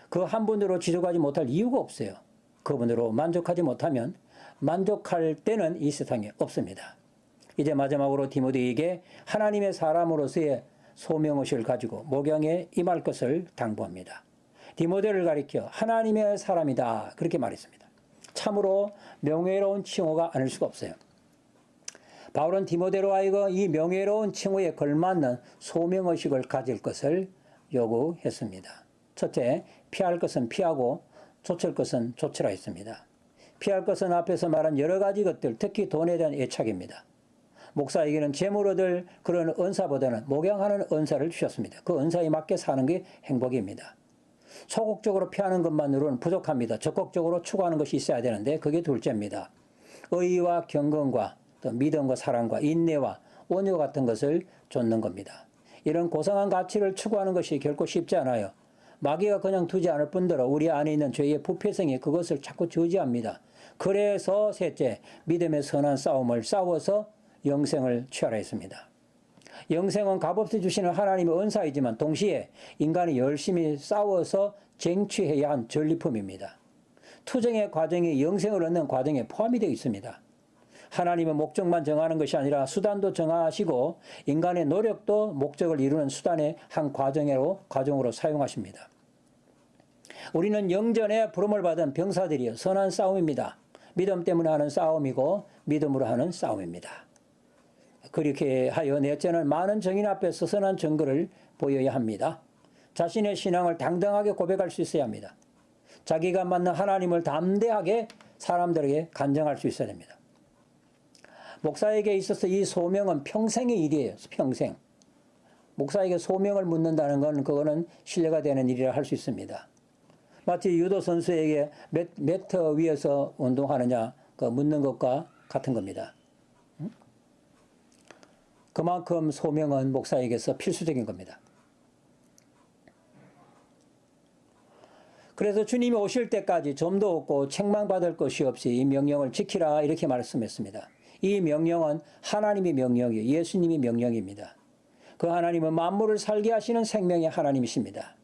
그 한 분으로 지족하지 못할 이유가 없어요. 그분으로 만족하지 못하면 만족할 때는 이 세상에 없습니다. 이제 마지막으로 디모데에게 하나님의 사람으로서의 소명의식을 가지고 목양에 임할 것을 당부합니다. 디모데를 가리켜 하나님의 사람이다 그렇게 말했습니다. 참으로 명예로운 칭호가 아닐 수가 없어요. 바울은 디모데로 하여금 이 명예로운 칭호에 걸맞는 소명의식을 가질 것을 요구했습니다. 첫째, 피할 것은 피하고 조칠 것은 조치라 했습니다. 피할 것은 앞에서 말한 여러 가지 것들, 특히 돈에 대한 애착입니다. 목사에게는 재물 얻을 그런 은사보다는 목양하는 은사를 주셨습니다. 그 은사에 맞게 사는 게 행복입니다. 소극적으로 피하는 것만으로는 부족합니다. 적극적으로 추구하는 것이 있어야 되는데 그게 둘째입니다. 의와 경건과 또 믿음과 사랑과 인내와 온유 같은 것을 좇는 겁니다. 이런 고상한 가치를 추구하는 것이 결코 쉽지 않아요. 마귀가 그냥 두지 않을 뿐더러 우리 안에 있는 죄의 부패성이 그것을 자꾸 저지합니다. 그래서 셋째, 믿음의 선한 싸움을 싸워서 영생을 취하라 했습니다. 영생은 값없이 주시는 하나님의 은사이지만 동시에 인간이 열심히 싸워서 쟁취해야 한 전리품입니다. 투쟁의 과정이 영생을 얻는 과정에 포함이 되어 있습니다. 하나님은 목적만 정하는 것이 아니라 수단도 정하시고 인간의 노력도 목적을 이루는 수단의 한 과정으로 사용하십니다. 우리는 영전에 부름을 받은 병사들이여 선한 싸움입니다. 믿음 때문에 하는 싸움이고 믿음으로 하는 싸움입니다. 그렇게 하여 넷째는 많은 정인 앞에서 선한 증거를 보여야 합니다. 자신의 신앙을 당당하게 고백할 수 있어야 합니다. 자기가 만난 하나님을 담대하게 사람들에게 간증할 수 있어야 됩니다. 목사에게 있어서 이 소명은 평생의 일이에요. 평생. 목사에게 소명을 묻는다는 건 그거는 신뢰가 되는 일이라 할 수 있습니다. 마치 유도 선수에게 몇 터 위에서 운동하느냐 그 묻는 것과 같은 겁니다. 그만큼 소명은 목사에게서 필수적인 겁니다. 그래서 주님이 오실 때까지 점도 없고 책망받을 것이 없이 이 명령을 지키라 이렇게 말씀했습니다. 이 명령은 하나님의 명령이에요. 예수님의 명령입니다. 그 하나님은 만물을 살게 하시는 생명의 하나님이십니다.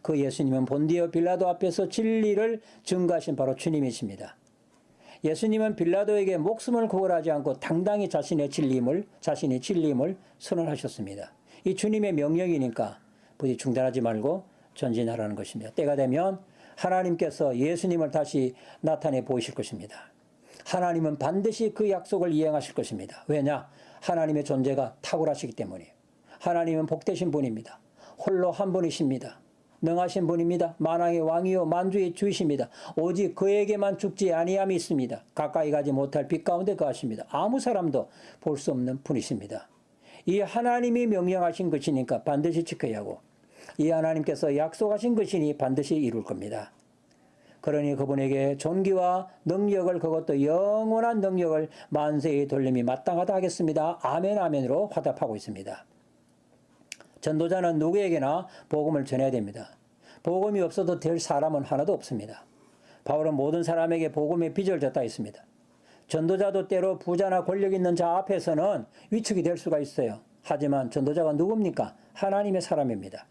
그 예수님은 본디오 빌라도 앞에서 진리를 증거하신 바로 주님이십니다. 예수님은 빌라도에게 목숨을 구걸하지 않고 당당히 자신이 진리임을 선언하셨습니다. 이 주님의 명령이니까 부디 중단하지 말고 전진하라는 것입니다. 때가 되면 하나님께서 예수님을 다시 나타내 보이실 것입니다. 하나님은 반드시 그 약속을 이행하실 것입니다. 왜냐? 하나님의 존재가 탁월하시기 때문이에요. 하나님은 복되신 분입니다. 홀로 한 분이십니다. 능하신 분입니다. 만왕의 왕이요 만주의 주이십니다. 오직 그에게만 죽지 아니함이 있습니다. 가까이 가지 못할 빛 가운데 거하십니다. 아무 사람도 볼 수 없는 분이십니다. 이 하나님이 명령하신 것이니까 반드시 지켜야 하고 이 하나님께서 약속하신 것이니 반드시 이룰 겁니다. 그러니 그분에게 존귀와 능력을 그것도 영원한 능력을 만세의 돌림이 마땅하다 하겠습니다. 아멘 아멘으로 화답하고 있습니다. 전도자는 누구에게나 복음을 전해야 됩니다. 복음이 없어도 될 사람은 하나도 없습니다. 바울은 모든 사람에게 복음의 빚을 졌다 했습니다. 전도자도 때로 부자나 권력 있는 자 앞에서는 위축이 될 수가 있어요. 하지만 전도자가 누굽니까? 하나님의 사람입니다.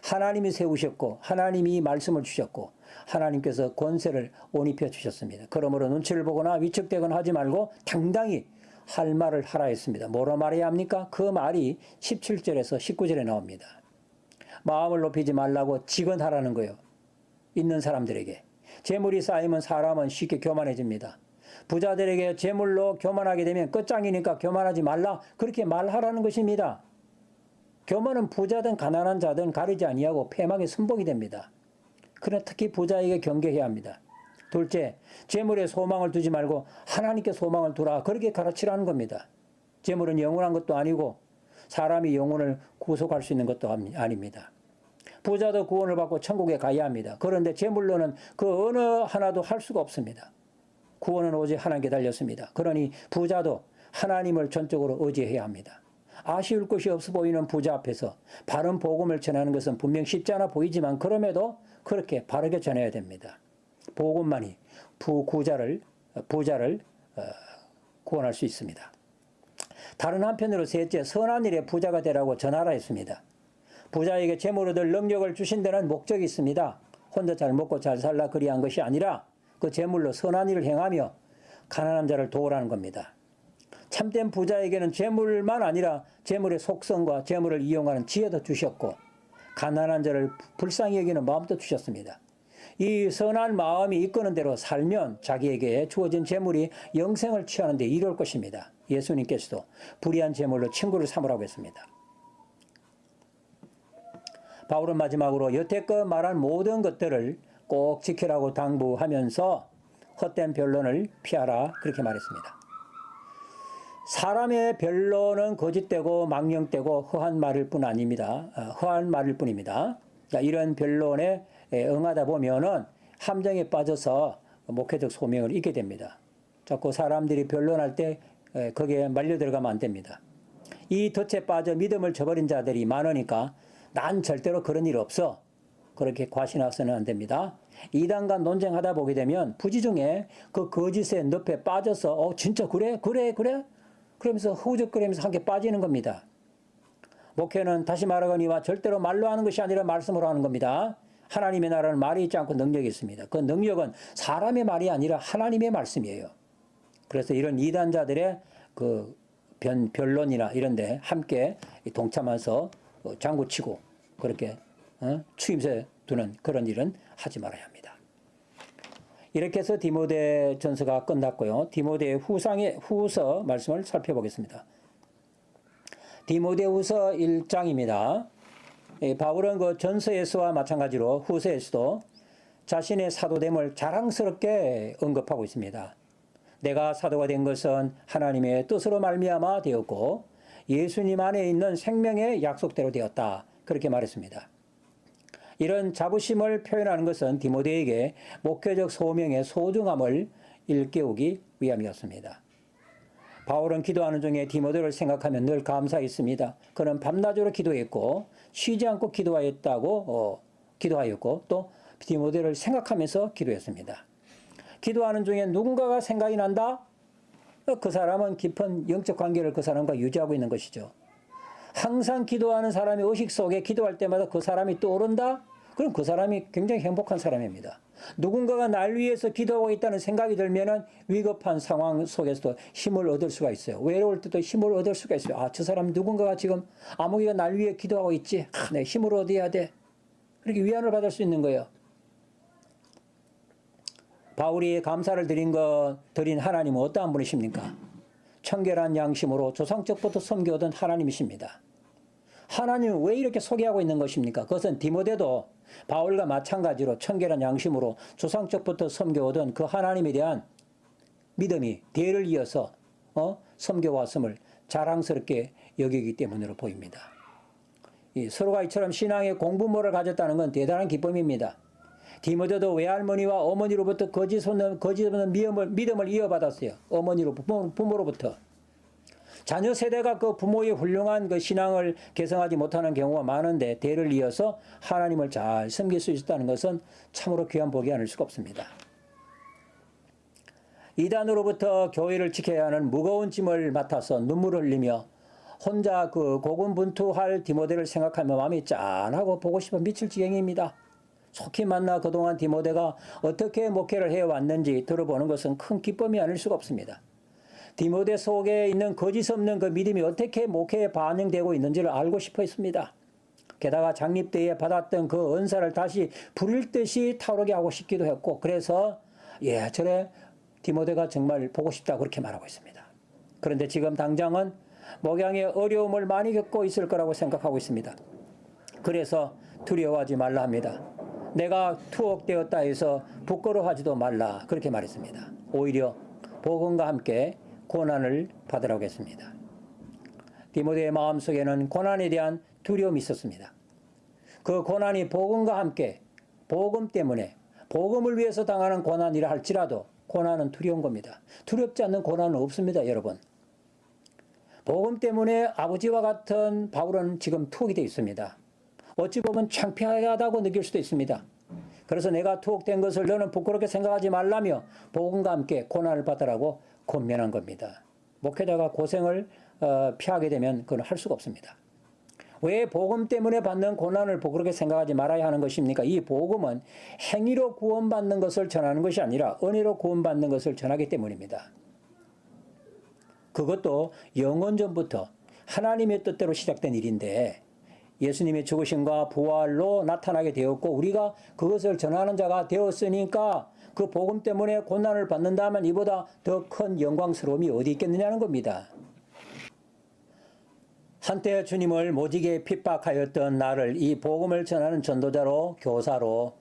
하나님이 세우셨고 하나님이 말씀을 주셨고 하나님께서 권세를 온 입혀 주셨습니다. 그러므로 눈치를 보거나 위축되거나 하지 말고 당당히 할 말을 하라 했습니다. 뭐라 말해야 합니까? 그 말이 17절에서 19절에 나옵니다. 마음을 높이지 말라고 직언하라는 거예요. 있는 사람들에게. 재물이 쌓이면 사람은 쉽게 교만해집니다. 부자들에게 재물로 교만하게 되면 끝장이니까 교만하지 말라. 그렇게 말하라는 것입니다. 교만은 부자든 가난한 자든 가리지 아니하고 패망의 선봉이 됩니다. 그러나 특히 부자에게 경계해야 합니다. 둘째, 재물에 소망을 두지 말고 하나님께 소망을 두라. 그렇게 가르치라는 겁니다. 재물은 영원한 것도 아니고 사람이 영혼을 구속할 수 있는 것도 아닙니다. 부자도 구원을 받고 천국에 가야 합니다. 그런데 재물로는 그 어느 하나도 할 수가 없습니다. 구원은 오직 하나님께 달렸습니다. 그러니 부자도 하나님을 전적으로 의지해야 합니다. 아쉬울 것이 없어 보이는 부자 앞에서 바른 복음을 전하는 것은 분명 쉽지 않아 보이지만 그럼에도 그렇게 바르게 전해야 됩니다. 복음만이 부자를 구원할 수 있습니다. 다른 한편으로 셋째, 선한 일에 부자가 되라고 전하라 했습니다. 부자에게 재물 얻을 능력을 주신 데는 목적이 있습니다. 혼자 잘 먹고 잘 살라 그리한 것이 아니라 그 재물로 선한 일을 행하며 가난한 자를 도우라는 겁니다. 참된 부자에게는 재물만 아니라 재물의 속성과 재물을 이용하는 지혜도 주셨고 가난한 자를 불쌍히 여기는 마음도 주셨습니다. 이 선한 마음이 이끄는 대로 살면 자기에게 주어진 재물이 영생을 취하는 데 이룰 것입니다. 예수님께서도 불의한 재물로 친구를 삼으라고 했습니다. 바울은 마지막으로 여태껏 말한 모든 것들을 꼭 지키라고 당부하면서 헛된 변론을 피하라 그렇게 말했습니다. 사람의 변론은 거짓되고 망령되고 허한 말일 뿐 아닙니다. 허한 말일 뿐입니다. 이런 변론에 응하다 보면은 함정에 빠져서 목회적 소명을 잊게 됩니다. 자꾸 사람들이 변론할 때 거기에 말려 들어가면 안 됩니다. 이 덫에 빠져 믿음을 저버린 자들이 많으니까 난 절대로 그런 일 없어. 그렇게 과신해서는 안 됩니다. 이단과 논쟁하다 보게 되면 부지중에 그 거짓의 늪에 빠져서 진짜 그래? 그러면서 허우적거리면서 함께 빠지는 겁니다. 목회는 다시 말하거니와 절대로 말로 하는 것이 아니라 말씀으로 하는 겁니다. 하나님의 나라는 말이 있지 않고 능력이 있습니다. 그 능력은 사람의 말이 아니라 하나님의 말씀이에요. 그래서 이런 이단자들의 그 변론이나 이런 데 함께 동참해서 장구치고 그렇게 추임새 두는 그런 일은 하지 말아야 합니다. 이렇게 해서 디모데 전서가 끝났고요. 디모데 후서 말씀을 살펴보겠습니다. 디모데 후서 1장입니다. 바울은 그 전서에서와 마찬가지로 후서에서도 자신의 사도됨을 자랑스럽게 언급하고 있습니다. 내가 사도가 된 것은 하나님의 뜻으로 말미암아 되었고 예수님 안에 있는 생명의 약속대로 되었다. 그렇게 말했습니다. 이런 자부심을 표현하는 것은 디모데에게 목회적 소명의 소중함을 일깨우기 위함이었습니다. 바울은 기도하는 중에 디모데를 생각하면 늘 감사했습니다. 그는 밤낮으로 기도했고 쉬지 않고 기도하였고 또 디모데를 생각하면서 기도했습니다. 기도하는 중에 누군가가 생각이 난다? 그 사람은 깊은 영적 관계를 그 사람과 유지하고 있는 것이죠. 항상 기도하는 사람의 의식 속에 기도할 때마다 그 사람이 떠오른다? 그럼 그 사람이 굉장히 행복한 사람입니다. 누군가가 날 위해서 기도하고 있다는 생각이 들면은 위급한 상황 속에서도 힘을 얻을 수가 있어요. 외로울 때도 힘을 얻을 수가 있어요. 저 사람 누군가가 지금 아무개가 날 위해 기도하고 있지. 내 힘을 얻어야 돼. 그렇게 위안을 받을 수 있는 거예요. 바울이 감사를 드린 하나님은 어떠한 분이십니까? 청결한 양심으로 조상적부터 섬겨오던 하나님이십니다. 하나님은 왜 이렇게 소개하고 있는 것입니까? 그것은 디모데도 바울과 마찬가지로 청결한 양심으로 조상적부터 섬겨오던 그 하나님에 대한 믿음이 대를 이어서 섬겨왔음을 자랑스럽게 여기기 때문으로 보입니다. 서로가 이처럼 신앙의 공부모를 가졌다는 건 대단한 기쁨입니다. 디모데도 외할머니와 어머니로부터 거짓 없는 믿음을 이어받았어요. 부모로부터. 자녀 세대가 그 부모의 훌륭한 그 신앙을 개성하지 못하는 경우가 많은데 대를 이어서 하나님을 잘 섬길 수 있었다는 것은 참으로 귀한 복이 아닐 수가 없습니다. 이단으로부터 교회를 지켜야 하는 무거운 짐을 맡아서 눈물을 흘리며 혼자 그 고군분투할 디모데를 생각하며 마음이 짠하고 보고 싶어 미칠 지경입니다. 속히 만나 그동안 디모데가 어떻게 목회를 해왔는지 들어보는 것은 큰 기쁨이 아닐 수가 없습니다. 디모데 속에 있는 거짓 없는 그 믿음이 어떻게 목회에 반영되고 있는지를 알고 싶어 했습니다. 게다가 장립대에 받았던 그 은사를 다시 부릴 듯이 타오르게 하고 싶기도 했고, 그래서 저래 디모데가 정말 보고 싶다 그렇게 말하고 있습니다. 그런데 지금 당장은 목양의 어려움을 많이 겪고 있을 거라고 생각하고 있습니다. 그래서 두려워하지 말라 합니다. 내가 투옥되었다 해서 부끄러워하지도 말라 그렇게 말했습니다. 오히려 복음과 함께 고난을 받으라고 했습니다. 디모데의 마음속에는 고난에 대한 두려움이 있었습니다. 그 고난이 복음과 함께 복음 때문에 복음을 위해서 당하는 고난이라 할지라도 고난은 두려운 겁니다. 두렵지 않는 고난은 없습니다, 여러분. 복음 때문에 아버지와 같은 바울은 지금 투옥이 되어 있습니다. 어찌 보면 창피하다고 느낄 수도 있습니다. 그래서 내가 투옥된 것을 너는 부끄럽게 생각하지 말라며 복음과 함께 고난을 받으라고 권면한 겁니다. 목회자가 고생을 피하게 되면 그건 할 수가 없습니다. 왜 복음 때문에 받는 고난을 부끄럽게 생각하지 말아야 하는 것입니까? 이 복음은 행위로 구원받는 것을 전하는 것이 아니라 은혜로 구원받는 것을 전하기 때문입니다. 그것도 영원 전부터 하나님의 뜻대로 시작된 일인데 예수님의 죽으심과 부활로 나타나게 되었고 우리가 그것을 전하는 자가 되었으니까 그 복음 때문에 고난을 받는다면 이보다 더 큰 영광스러움이 어디 있겠느냐는 겁니다. 한때 주님을 모지게 핍박하였던 나를 이 복음을 전하는 전도자로, 교사로,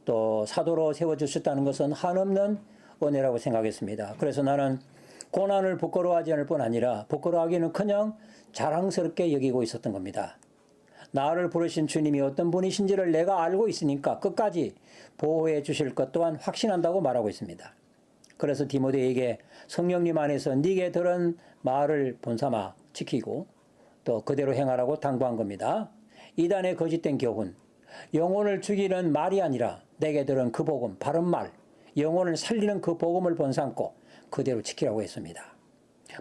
또 사도로 세워주셨다는 것은 한없는 은혜라고 생각했습니다. 그래서 나는 고난을 부끄러워하지 않을 뿐 아니라 부끄러워하기는 그냥 자랑스럽게 여기고 있었던 겁니다. 나를 부르신 주님이 어떤 분이신지를 내가 알고 있으니까 끝까지 보호해 주실 것 또한 확신한다고 말하고 있습니다. 그래서 디모데에게 성령님 안에서 네게 들은 말을 본삼아 지키고 또 그대로 행하라고 당부한 겁니다. 이단의 거짓된 교훈, 영혼을 죽이는 말이 아니라 내게 들은 그 복음, 바른 말, 영혼을 살리는 그 복음을 본삼고 그대로 지키라고 했습니다.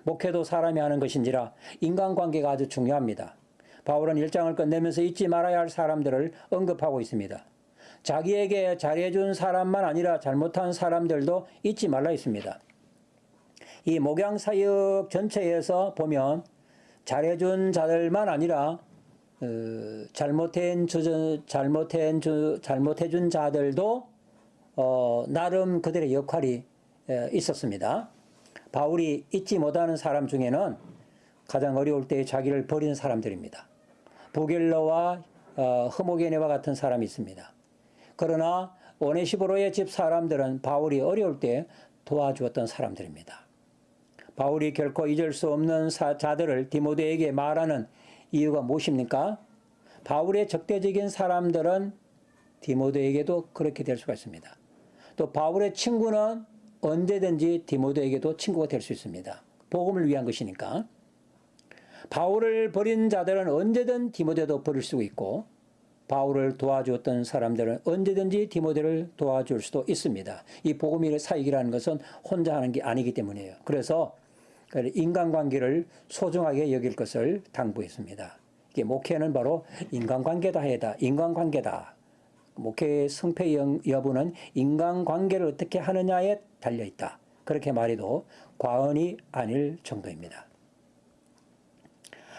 목회도 사람이 하는 것인지라 인간관계가 아주 중요합니다. 바울은 1장을 끝내면서 잊지 말아야 할 사람들을 언급하고 있습니다. 자기에게 잘해준 사람만 아니라 잘못한 사람들도 잊지 말라 했습니다. 이 목양사역 전체에서 보면 잘해준 자들만 아니라 잘못해준 자들도 나름 그들의 역할이 있었습니다. 바울이 잊지 못하는 사람 중에는 가장 어려울 때 자기를 버린 사람들입니다. 부겔러와 흐모게네와 같은 사람이 있습니다. 그러나 오네시보로의 집 사람들은 바울이 어려울 때 도와주었던 사람들입니다. 바울이 결코 잊을 수 없는 자들을 디모데에게 말하는 이유가 무엇입니까? 바울의 적대적인 사람들은 디모데에게도 그렇게 될 수가 있습니다. 또 바울의 친구는 언제든지 디모데에게도 친구가 될 수 있습니다. 복음을 위한 것이니까. 바울을 버린 자들은 언제든 디모데도 버릴 수 있고 바울을 도와주었던 사람들은 언제든지 디모데를 도와줄 수도 있습니다. 이 복음의 사역이라는 것은 혼자 하는 게 아니기 때문이에요. 그래서 인간관계를 소중하게 여길 것을 당부했습니다. 이게 목회는 바로 인간관계다 해다. 인간관계다. 목회의 성패 여부는 인간관계를 어떻게 하느냐에 달려있다. 그렇게 말해도 과언이 아닐 정도입니다.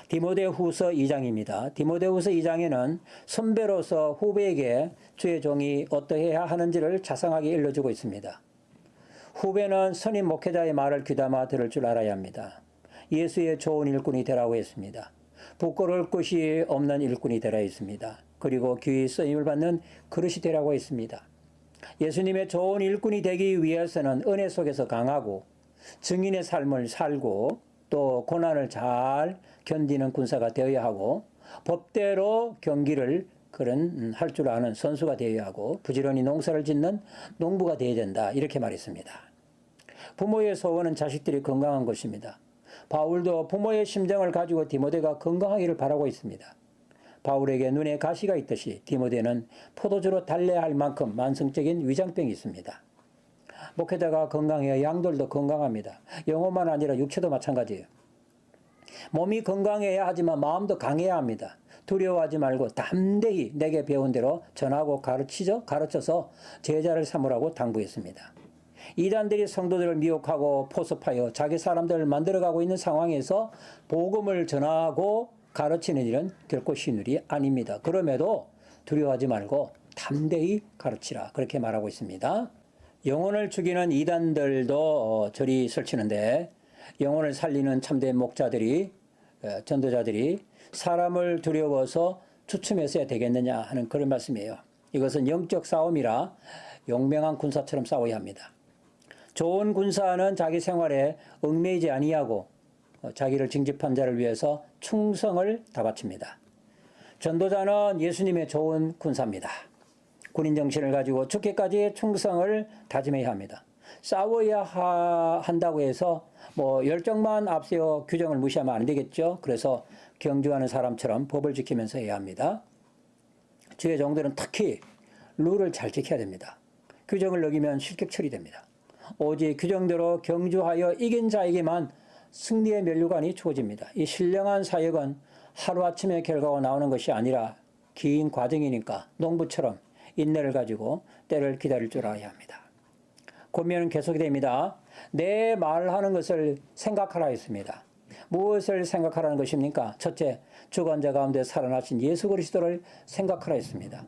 디모데후서 2장입니다. 디모데후서 2장에는 선배로서 후배에게 주의 종이 어떠해야 하는지를 자상하게 일러주고 있습니다. 후배는 선임 목회자의 말을 귀담아 들을 줄 알아야 합니다. 예수의 좋은 일꾼이 되라고 했습니다. 부끄러울 것이 없는 일꾼이 되라 했습니다. 그리고 귀히 쓰임을 받는 그릇이 되라고 했습니다. 예수님의 좋은 일꾼이 되기 위해서는 은혜 속에서 강하고 증인의 삶을 살고 또 고난을 잘 견디는 군사가 되어야 하고 법대로 경기를 할 줄 아는 선수가 되어야 하고 부지런히 농사를 짓는 농부가 되어야 된다. 이렇게 말했습니다. 부모의 소원은 자식들이 건강한 것입니다. 바울도 부모의 심정을 가지고 디모데가 건강하기를 바라고 있습니다. 바울에게 눈에 가시가 있듯이 디모데는 포도주로 달래야 할 만큼 만성적인 위장병이 있습니다. 목회자가 건강해야 양들도 건강합니다. 영혼만 아니라 육체도 마찬가지예요. 몸이 건강해야 하지만 마음도 강해야 합니다. 두려워하지 말고 담대히 내게 배운 대로 전하고 가르쳐서 제자를 삼으라고 당부했습니다. 이단들이 성도들을 미혹하고 포섭하여 자기 사람들을 만들어가고 있는 상황에서 복음을 전하고 가르치는 일은 결코 쉬운 일이 아닙니다. 그럼에도 두려워하지 말고 담대히 가르치라. 그렇게 말하고 있습니다. 영혼을 죽이는 이단들도 저리 설치는데 영혼을 살리는 참된 목자들이 전도자들이 사람을 두려워서 추춤했어야 되겠느냐 하는 그런 말씀이에요. 이것은 영적 싸움이라 용맹한 군사처럼 싸워야 합니다. 좋은 군사는 자기 생활에 얽매이지 아니하고 자기를 징집한 자를 위해서 충성을 다 바칩니다. 전도자는 예수님의 좋은 군사입니다. 군인 정신을 가지고 죽기까지 충성을 다짐해야 합니다. 싸워야 한다고 해서 열정만 앞세워 규정을 무시하면 안 되겠죠. 그래서 경주하는 사람처럼 법을 지키면서 해야 합니다. 주의 종들은 특히 룰을 잘 지켜야 됩니다. 규정을 어기면 실격 처리됩니다. 오직 규정대로 경주하여 이긴 자에게만 승리의 면류관이 주어집니다. 이 신령한 사역은 하루아침에 결과가 나오는 것이 아니라 긴 과정이니까 농부처럼 인내를 가지고 때를 기다릴 줄 알아야 합니다. 권면은 계속됩니다. 내 말하는 것을 생각하라 했습니다. 무엇을 생각하라는 것입니까? 첫째, 죽은 자 가운데 살아나신 예수 그리스도를 생각하라 했습니다.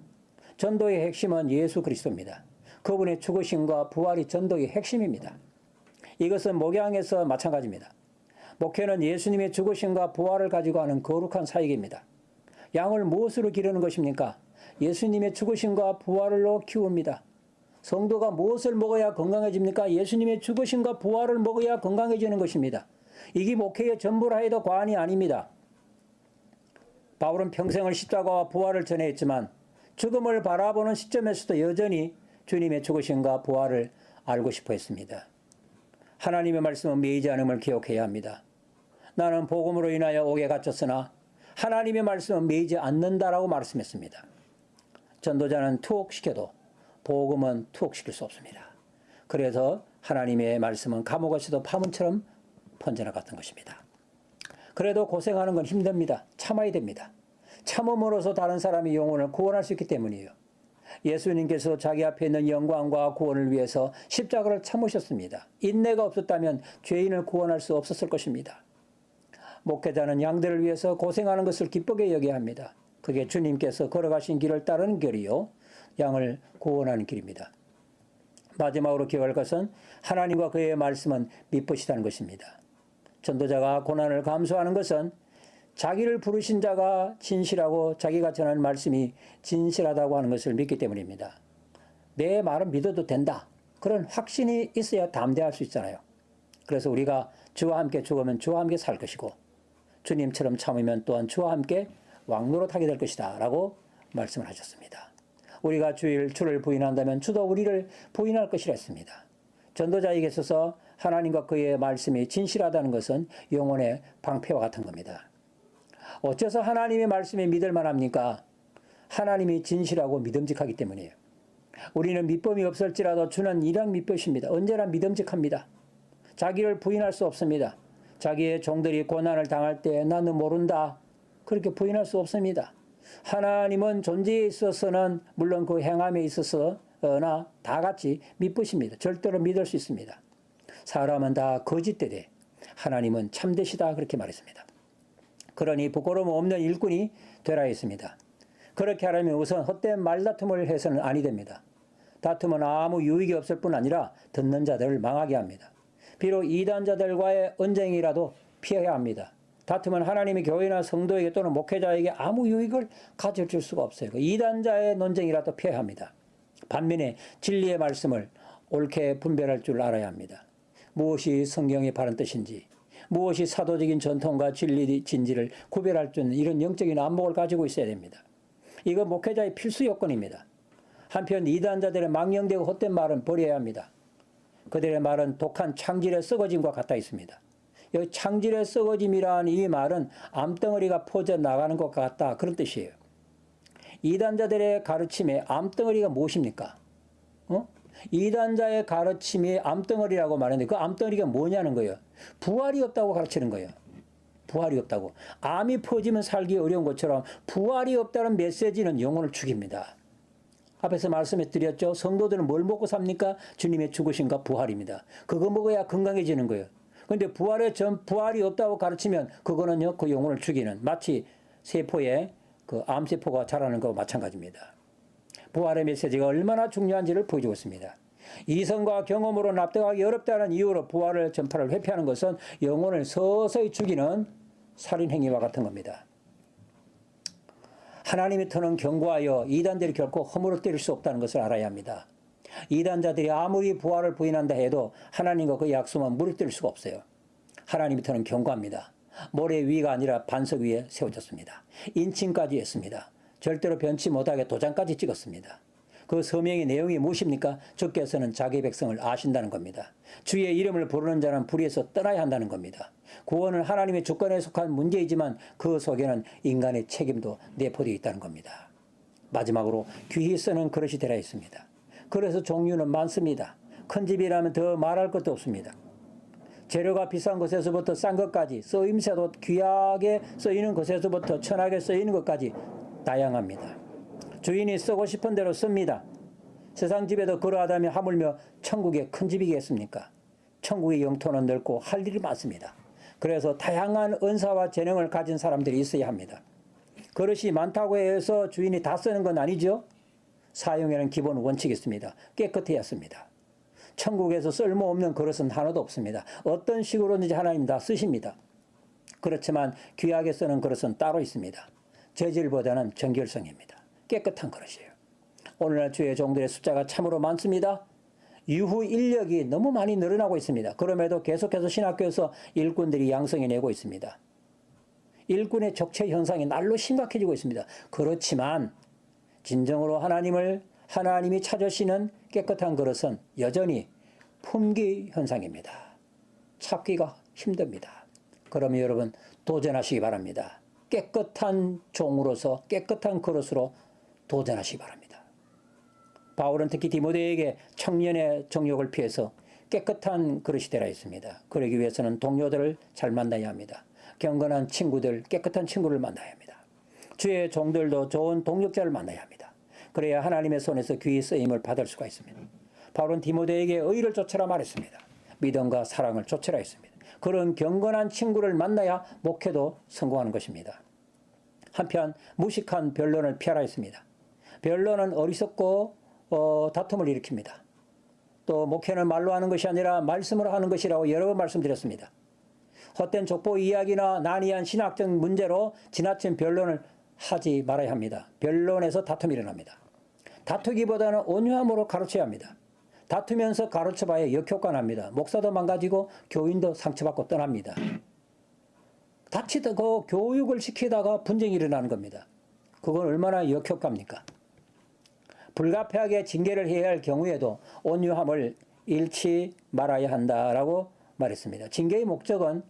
전도의 핵심은 예수 그리스도입니다. 그분의 죽으심과 부활이 전도의 핵심입니다. 이것은 목양에서 마찬가지입니다. 목회는 예수님의 죽으심과 부활을 가지고 하는 거룩한 사역입니다. 양을 무엇으로 기르는 것입니까? 예수님의 죽으심과 부활로 키웁니다. 성도가 무엇을 먹어야 건강해집니까? 예수님의 죽으심과 부활을 먹어야 건강해지는 것입니다. 이게 목회의 전부라 해도 과언이 아닙니다. 바울은 평생을 십자가와 부활을 전해했지만 죽음을 바라보는 시점에서도 여전히 주님의 죽으심과 부활을 알고 싶어 했습니다. 하나님의 말씀은 매이지 않음을 기억해야 합니다. 나는 복음으로 인하여 옥에 갇혔으나 하나님의 말씀은 매이지 않는다라고 말씀했습니다. 전도자는 투옥시켜도 복음은 투옥시킬 수 없습니다. 그래서 하나님의 말씀은 감옥에서도 파문처럼 번져나갔던 것입니다. 그래도 고생하는 건 힘듭니다. 참아야 됩니다. 참음으로써 다른 사람의 영혼을 구원할 수 있기 때문이에요. 예수님께서 자기 앞에 있는 영광과 구원을 위해서 십자가를 참으셨습니다. 인내가 없었다면 죄인을 구원할 수 없었을 것입니다. 목회자는 양들을 위해서 고생하는 것을 기쁘게 여겨야 합니다. 그게 주님께서 걸어가신 길을 따르는 길이요, 양을 구원하는 길입니다. 마지막으로 기억할 것은 하나님과 그의 말씀은 미쁘시다는 것입니다. 전도자가 고난을 감수하는 것은 자기를 부르신 자가 진실하고 자기가 전하는 말씀이 진실하다고 하는 것을 믿기 때문입니다. 내 말은 믿어도 된다. 그런 확신이 있어야 담대할 수 있잖아요. 그래서 우리가 주와 함께 죽으면 주와 함께 살 것이고 주님처럼 참으면 또한 주와 함께 왕노릇하게 될 것이다 라고 말씀을 하셨습니다. 우리가 주를 부인한다면 주도 우리를 부인할 것이라 했습니다. 전도자에게 있어서 하나님과 그의 말씀이 진실하다는 것은 영혼의 방패와 같은 겁니다. 어째서 하나님의 말씀에 믿을 만합니까? 하나님이 진실하고 믿음직하기 때문이에요. 우리는 믿음이 없을지라도 주는 일양 믿으십니다. 언제나 믿음직합니다. 자기를 부인할 수 없습니다. 자기의 종들이 고난을 당할 때 나는 모른다. 그렇게 부인할 수 없습니다. 하나님은 존재에 있어서는 물론 그 행함에 있어서나 다 같이 믿으십니다. 절대로 믿을 수 있습니다. 사람은 다 거짓되되 하나님은 참되시다 그렇게 말했습니다. 그러니 부끄러움 없는 일꾼이 되라 했습니다. 그렇게 하려면 우선 헛된 말다툼을 해서는 아니 됩니다. 다툼은 아무 유익이 없을 뿐 아니라 듣는 자들을 망하게 합니다. 비록 이단자들과의 언쟁이라도 피해야 합니다. 다툼은 하나님의 교회나 성도에게 또는 목회자에게 아무 유익을 가져줄 수가 없어요. 이단자의 논쟁이라도 피해야 합니다. 반면에 진리의 말씀을 옳게 분별할 줄 알아야 합니다. 무엇이 성경의 바른 뜻인지, 무엇이 사도적인 전통과 진리, 진지를 구별할 줄 있는 이런 영적인 안목을 가지고 있어야 됩니다. 이건 목회자의 필수 요건입니다. 한편 이단자들의 망령되고 헛된 말은 버려야 합니다. 그들의 말은 독한 창질의 썩어짐과 같아 있습니다. 여기 창질의 썩어짐이라는 이 말은 암덩어리가 퍼져나가는 것 같다, 그런 뜻이에요. 이단자들의 가르침에 암덩어리가 무엇입니까? 이단자의 가르침이 암덩어리라고 말하는데 그 암덩어리가 뭐냐는 거예요. 부활이 없다고 가르치는 거예요. 부활이 없다고. 암이 퍼지면 살기 어려운 것처럼 부활이 없다는 메시지는 영혼을 죽입니다. 앞에서 말씀해 드렸죠. 성도들은 뭘 먹고 삽니까? 주님의 죽으심과 부활입니다. 그거 먹어야 건강해지는 거예요. 그런데 부활이 없다고 가르치면 그거는요, 그 영혼을 죽이는, 마치 세포에 그 암세포가 자라는 거와 마찬가지입니다. 부활의 메시지가 얼마나 중요한지를 보여주고 있습니다. 이성과 경험으로 납득하기 어렵다는 이유로 부활을 전파를 회피하는 것은 영혼을 서서히 죽이는 살인행위와 같은 겁니다. 하나님의 터는 견고하여 이단들이 결코 허물을 때릴 수 없다는 것을 알아야 합니다. 이단자들이 아무리 부활을 부인한다 해도 하나님과 그 약속은 무너뜨릴 수가 없어요. 하나님의 터는 견고합니다. 모래 위가 아니라 반석 위에 세워졌습니다. 인칭까지 했습니다. 절대로 변치 못하게 도장까지 찍었습니다. 그 서명의 내용이 무엇입니까? 주께서는 자기 백성을 아신다는 겁니다. 주의 이름을 부르는 자는 불의에서 떠나야 한다는 겁니다. 구원은 하나님의 주권에 속한 문제이지만 그 속에는 인간의 책임도 내포되어 있다는 겁니다. 마지막으로 귀히 쓰는 그릇이 되라 했습니다. 그래서 종류는 많습니다. 큰 집이라면 더 말할 것도 없습니다. 재료가 비싼 것에서부터 싼 것까지, 쓰임새도 귀하게 쓰이는 것에서부터 천하게 쓰이는 것까지 다양합니다. 주인이 쓰고 싶은 대로 씁니다. 세상 집에도 그러하다면 하물며 천국의 큰 집이겠습니까? 천국의 영토는 넓고 할 일이 많습니다. 그래서 다양한 은사와 재능을 가진 사람들이 있어야 합니다. 그릇이 많다고 해서 주인이 다 쓰는 건 아니죠. 사용에는 기본 원칙이 있습니다. 깨끗해야 씁니다. 천국에서 쓸모없는 그릇은 하나도 없습니다. 어떤 식으로든지 하나님 다 쓰십니다. 그렇지만 귀하게 쓰는 그릇은 따로 있습니다. 재질보다는 정결성입니다. 깨끗한 그릇이에요. 오늘날 주의 종들의 숫자가 참으로 많습니다. 유후 인력이 너무 많이 늘어나고 있습니다. 그럼에도 계속해서 신학교에서 일꾼들이 양성해내고 있습니다. 일꾼의 적체 현상이 날로 심각해지고 있습니다. 그렇지만 진정으로 하나님이 찾으시는 깨끗한 그릇은 여전히 품귀 현상입니다. 찾기가 힘듭니다. 그러면 여러분 도전하시기 바랍니다. 깨끗한 종으로서 깨끗한 그릇으로 도전하시기 바랍니다. 바울은 특히 디모데에게 청년의 정욕을 피해서 깨끗한 그릇이 되라 했습니다. 그러기 위해서는 동료들을 잘 만나야 합니다. 경건한 친구들, 깨끗한 친구를 만나야 합니다. 주의 종들도 좋은 동역자를 만나야 합니다. 그래야 하나님의 손에서 귀히 쓰임을 받을 수가 있습니다. 바울은 디모데에게 의를 쫓으라 말했습니다. 믿음과 사랑을 쫓으라 했습니다. 그런 경건한 친구를 만나야 목회도 성공하는 것입니다. 한편 무식한 변론을 피하라 했습니다. 변론은 어리석고 다툼을 일으킵니다. 또 목회는 말로 하는 것이 아니라 말씀으로 하는 것이라고 여러 번 말씀드렸습니다. 헛된 족보 이야기나 난이한 신학적 문제로 지나친 변론을 하지 말아야 합니다. 변론에서 다툼이 일어납니다. 다투기보다는 온유함으로 가르쳐야 합니다. 다투면서 가르쳐봐야 역효과 납니다. 목사도 망가지고 교인도 상처받고 떠납니다. 다치다가 교육을 시키다가 분쟁이 일어나는 겁니다. 그건 얼마나 역효과입니까? 불가피하게 징계를 해야 할 경우에도 온유함을 잃지 말아야 한다라고 말했습니다. 징계의 목적은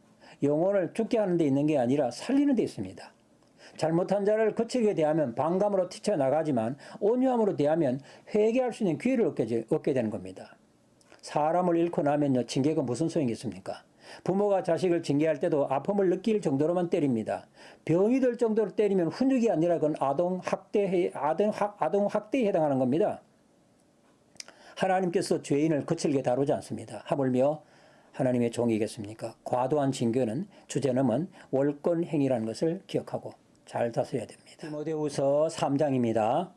영혼을 죽게 하는 데 있는 게 아니라 살리는 데 있습니다. 잘못한 자를 거칠게 대하면 반감으로 튀쳐나가지만 온유함으로 대하면 회개할 수 있는 기회를 얻게 되는 겁니다. 사람을 잃고 나면요, 징계가 무슨 소용이 있습니까? 부모가 자식을 징계할 때도 아픔을 느낄 정도로만 때립니다. 병이 들 정도로 때리면 훈육이 아니라 그건 아동학대에 해당하는 겁니다. 하나님께서 죄인을 거칠게 다루지 않습니다. 하물며 하나님의 종이겠습니까? 과도한 징계는 주제넘은 월권행위라는 것을 기억하고 잘 다스려야 됩니다. 디모데후서 3장입니다.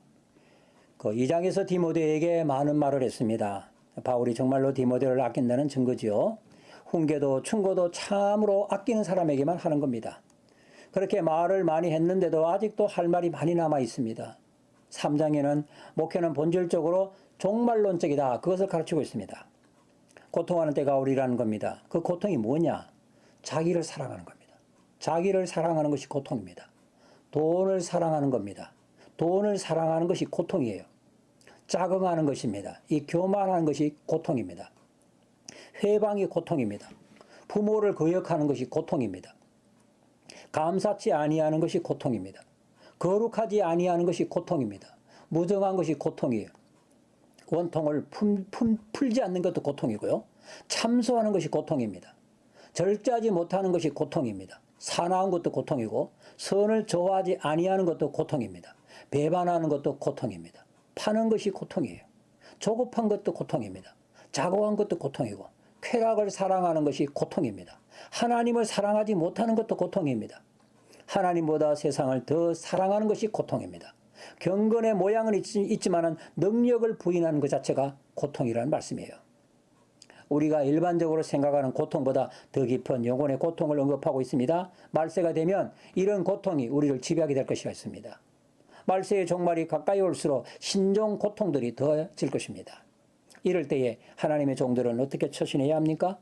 그 2장에서 디모데에게 많은 말을 했습니다. 바울이 정말로 디모데를 아낀다는 증거지요. 훈계도 충고도 참으로 아끼는 사람에게만 하는 겁니다. 그렇게 말을 많이 했는데도 아직도 할 말이 많이 남아 있습니다. 3장에는 목회는 본질적으로 종말론적이다. 그것을 가르치고 있습니다. 고통하는 때가 오리라는 겁니다. 그 고통이 뭐냐? 자기를 사랑하는 겁니다. 자기를 사랑하는 것이 고통입니다. 돈을 사랑하는 겁니다. 돈을 사랑하는 것이 고통이에요. 자긍하는 것입니다. 이 교만하는 것이 고통입니다. 회방이 고통입니다. 부모를 거역하는 것이 고통입니다. 감사치 아니하는 것이 고통입니다. 거룩하지 아니하는 것이 고통입니다. 무정한 것이 고통이에요. 원통을 풀지 않는 것도 고통이고요. 참소하는 것이 고통입니다. 절제하지 못하는 것이 고통입니다. 사나운 것도 고통이고 선을 좋아하지 아니하는 것도 고통입니다. 배반하는 것도 고통입니다. 파는 것이 고통이에요. 조급한 것도 고통입니다. 자고한 것도 고통이고 쾌락을 사랑하는 것이 고통입니다. 하나님을 사랑하지 못하는 것도 고통입니다. 하나님보다 세상을 더 사랑하는 것이 고통입니다. 경건의 모양은 있지만 능력을 부인하는 것 자체가 고통이라는 말씀이에요. 우리가 일반적으로 생각하는 고통보다 더 깊은 영혼의 고통을 언급하고 있습니다. 말세가 되면 이런 고통이 우리를 지배하게 될 것이라 했습니다. 말세의 종말이 가까이 올수록 신종 고통들이 더해질 것입니다. 이럴 때에 하나님의 종들은 어떻게 처신해야 합니까?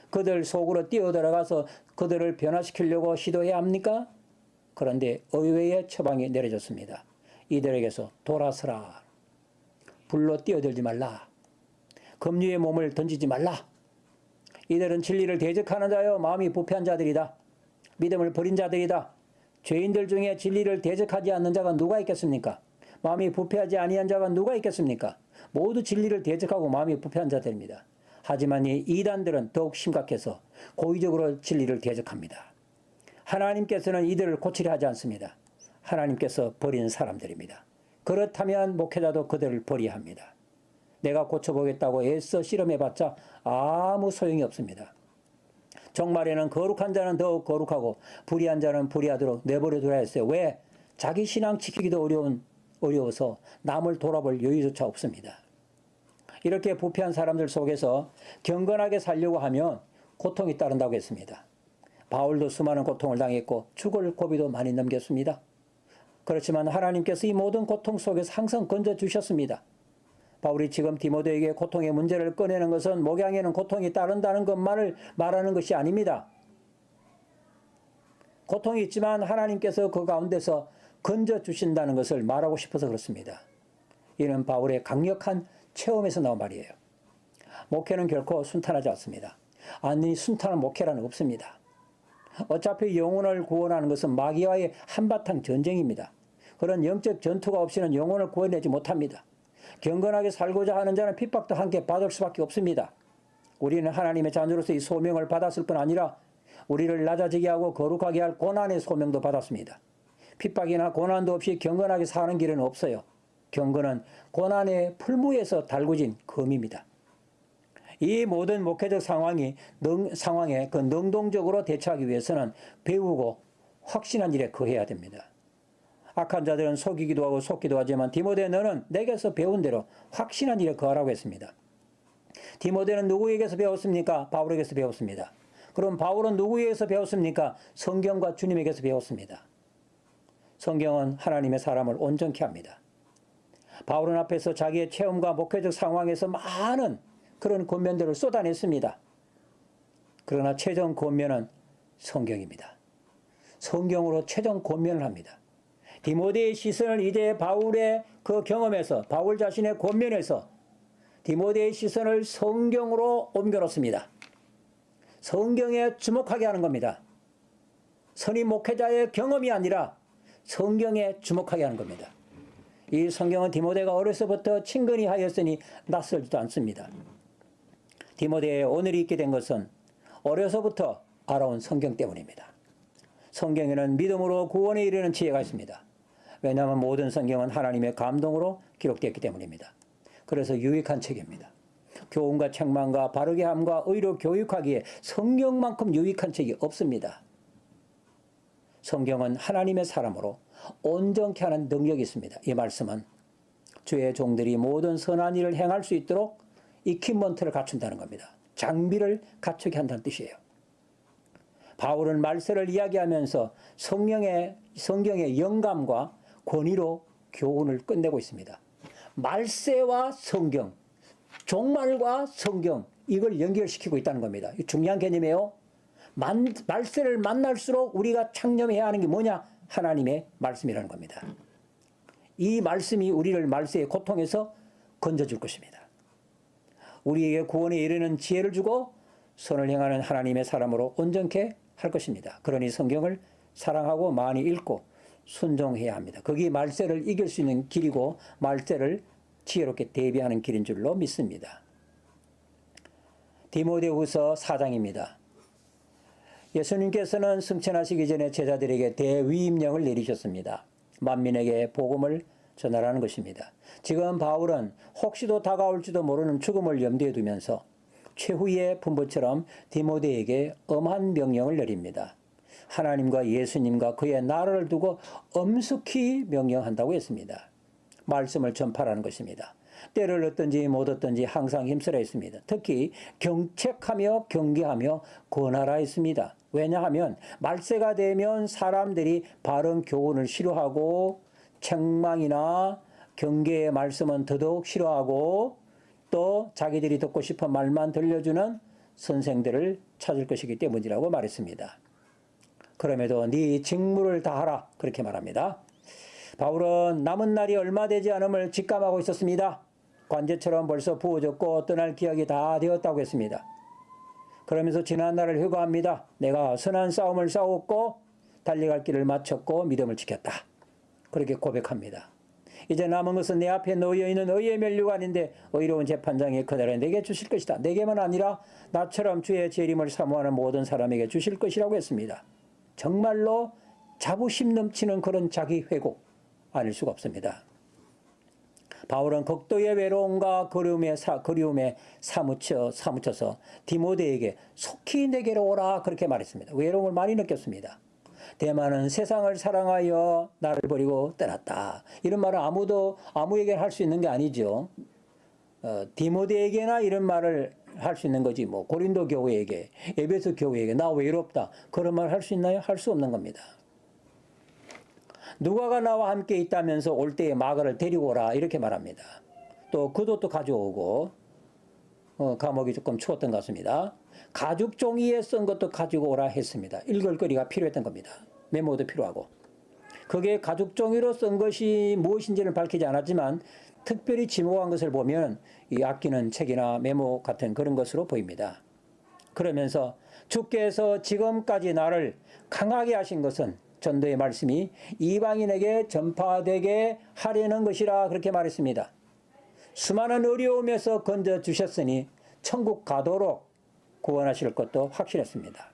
그들 속으로 뛰어들어가서 그들을 변화시키려고 시도해야 합니까? 그런데 의외의 처방이 내려졌습니다. 이들에게서 돌아서라. 불로 뛰어들지 말라. 금류의 몸을 던지지 말라. 이들은 진리를 대적하는 자요 마음이 부패한 자들이다. 믿음을 버린 자들이다. 죄인들 중에 진리를 대적하지 않는 자가 누가 있겠습니까? 마음이 부패하지 아니한 자가 누가 있겠습니까? 모두 진리를 대적하고 마음이 부패한 자들입니다. 하지만 이 이단들은 더욱 심각해서 고의적으로 진리를 대적합니다. 하나님께서는 이들을 고치려 하지 않습니다. 하나님께서 버리는 사람들입니다. 그렇다면 목회자도 그들을 버려야 합니다. 내가 고쳐보겠다고 애써 실험해봤자 아무 소용이 없습니다. 정말에는 거룩한 자는 더욱 거룩하고 불의한 자는 불의하도록 내버려두라 했어요. 왜? 자기 신앙 지키기도 어려워서 남을 돌아볼 여유조차 없습니다. 이렇게 부패한 사람들 속에서 경건하게 살려고 하면 고통이 따른다고 했습니다. 바울도 수많은 고통을 당했고 죽을 고비도 많이 넘겼습니다. 그렇지만 하나님께서 이 모든 고통 속에서 항상 건져주셨습니다. 바울이 지금 디모데에게 고통의 문제를 꺼내는 것은 목양에는 고통이 따른다는 것만을 말하는 것이 아닙니다. 고통이 있지만 하나님께서 그 가운데서 건져주신다는 것을 말하고 싶어서 그렇습니다. 이는 바울의 강력한 체험에서 나온 말이에요. 목회는 결코 순탄하지 않습니다. 아니, 순탄한 목회라는 없습니다. 어차피 영혼을 구원하는 것은 마귀와의 한바탕 전쟁입니다. 그런 영적 전투가 없이는 영혼을 구해내지 못합니다. 경건하게 살고자 하는 자는 핍박도 함께 받을 수밖에 없습니다. 우리는 하나님의 자녀로서 이 소명을 받았을 뿐 아니라 우리를 낮아지게 하고 거룩하게 할 고난의 소명도 받았습니다. 핍박이나 고난도 없이 경건하게 사는 길은 없어요. 경건은 고난의 풀무에서 달구진 검입니다. 이 모든 목회적 상황에 그 능동적으로 대처하기 위해서는 배우고 확신한 일에 거해야 됩니다. 악한 자들은 속이기도 하고 속기도 하지만 디모데 너는 내게서 배운 대로 확신한 일에 거하라고 했습니다. 디모데는 누구에게서 배웠습니까? 바울에게서 배웠습니다. 그럼 바울은 누구에게서 배웠습니까? 성경과 주님에게서 배웠습니다. 성경은 하나님의 사람을 온전케 합니다. 바울은 앞에서 자기의 체험과 목회적 상황에서 많은 그런 권면들을 쏟아냈습니다. 그러나 최종 권면은 성경입니다. 성경으로 최종 권면을 합니다. 디모데의 시선을 이제 바울의 그 경험에서 바울 자신의 권면에서 디모데의 시선을 성경으로 옮겨놓습니다. 성경에 주목하게 하는 겁니다. 선임 목회자의 경험이 아니라 성경에 주목하게 하는 겁니다. 이 성경은 디모데가 어려서부터 친근히 하였으니 낯설지도 않습니다. 디모데의 오늘이 있게 된 것은 어려서부터 알아온 성경 때문입니다. 성경에는 믿음으로 구원에 이르는 지혜가 있습니다. 왜냐하면 모든 성경은 하나님의 감동으로 기록되었기 때문입니다. 그래서 유익한 책입니다. 교훈과 책망과 바르게 함과 의로 교육하기에 성경만큼 유익한 책이 없습니다. 성경은 하나님의 사람으로 온전케 하는 능력이 있습니다. 이 말씀은 주의 종들이 모든 선한 일을 행할 수 있도록 이퀴먼트를 갖춘다는 겁니다. 장비를 갖추게 한다는 뜻이에요. 바울은 말세를 이야기하면서 성경의 영감과 권위로 교훈을 끝내고 있습니다. 말세와 성경, 종말과 성경, 이걸 연결시키고 있다는 겁니다. 중요한 개념이에요. 말세를 만날수록 우리가 창념해야 하는 게 뭐냐? 하나님의 말씀이라는 겁니다. 이 말씀이 우리를 말세의 고통에서 건져줄 것입니다. 우리에게 구원에 이르는 지혜를 주고 선을 행하는 하나님의 사람으로 온전케 할 것입니다. 그러니 성경을 사랑하고 많이 읽고 순종해야 합니다. 그게 말세를 이길 수 있는 길이고 말세를 지혜롭게 대비하는 길인 줄로 믿습니다. 디모데후서 4장입니다. 예수님께서는 승천하시기 전에 제자들에게 대위임령을 내리셨습니다. 만민에게 복음을 전하라는 것입니다. 지금 바울은 혹시도 다가올지도 모르는 죽음을 염두에 두면서 최후의 분부처럼 디모데에게 엄한 명령을 내립니다. 하나님과 예수님과 그의 나라를 두고 엄숙히 명령한다고 했습니다. 말씀을 전파하라는 것입니다. 때를 얻든지 못 얻든지 항상 힘쓰라 했습니다. 특히 경책하며 경계하며 권하라 했습니다. 왜냐하면 말세가 되면 사람들이 바른 교훈을 싫어하고 책망이나 경계의 말씀은 더더욱 싫어하고 또 자기들이 듣고 싶은 말만 들려주는 선생들을 찾을 것이기 때문이라고 말했습니다. 그럼에도 네 직무를 다하라 그렇게 말합니다. 바울은 남은 날이 얼마 되지 않음을 직감하고 있었습니다. 관제처럼 벌써 부어졌고 떠날 기약이 다 되었다고 했습니다. 그러면서 지난 날을 회고합니다. 내가 선한 싸움을 싸웠고 달려갈 길을 마쳤고 믿음을 지켰다. 그렇게 고백합니다. 이제 남은 것은 내 앞에 놓여있는 의의 면류관인데 의로운 재판장이 그날에 내게 주실 것이다. 내게만 아니라 나처럼 주의 재림을 사모하는 모든 사람에게 주실 것이라고 했습니다. 정말로 자부심 넘치는 그런 자기 회고 아닐 수가 없습니다. 바울은 극도의 외로움과 그리움에 사무쳐서 디모데에게 속히 내게로 오라 그렇게 말했습니다. 외로움을 많이 느꼈습니다. 대만은 세상을 사랑하여 나를 버리고 떠났다. 이런 말은 아무에게 할 수 있는 게 아니죠. 디모데에게나 이런 말을 할 수 있는 거지. 뭐 고린도 교회에게, 에베소 교회에게 나 외롭다. 그런 말 할 수 있나요? 할 수 없는 겁니다. 누가가 나와 함께 있다면서 올 때에 마가를 데리고 오라 이렇게 말합니다. 또 겉옷도 가져오고 감옥이 조금 추웠던 것 같습니다. 가죽 종이에 쓴 것도 가지고 오라 했습니다. 읽을 거리가 필요했던 겁니다. 메모도 필요하고. 그게 가죽 종이로 쓴 것이 무엇인지는 밝히지 않았지만 특별히 지목한 것을 보면 이 아끼는 책이나 메모 같은 그런 것으로 보입니다. 그러면서 주께서 지금까지 나를 강하게 하신 것은 전도의 말씀이 이방인에게 전파되게 하려는 것이라 그렇게 말했습니다. 수많은 어려움에서 건져주셨으니 천국 가도록 구원하실 것도 확실했습니다.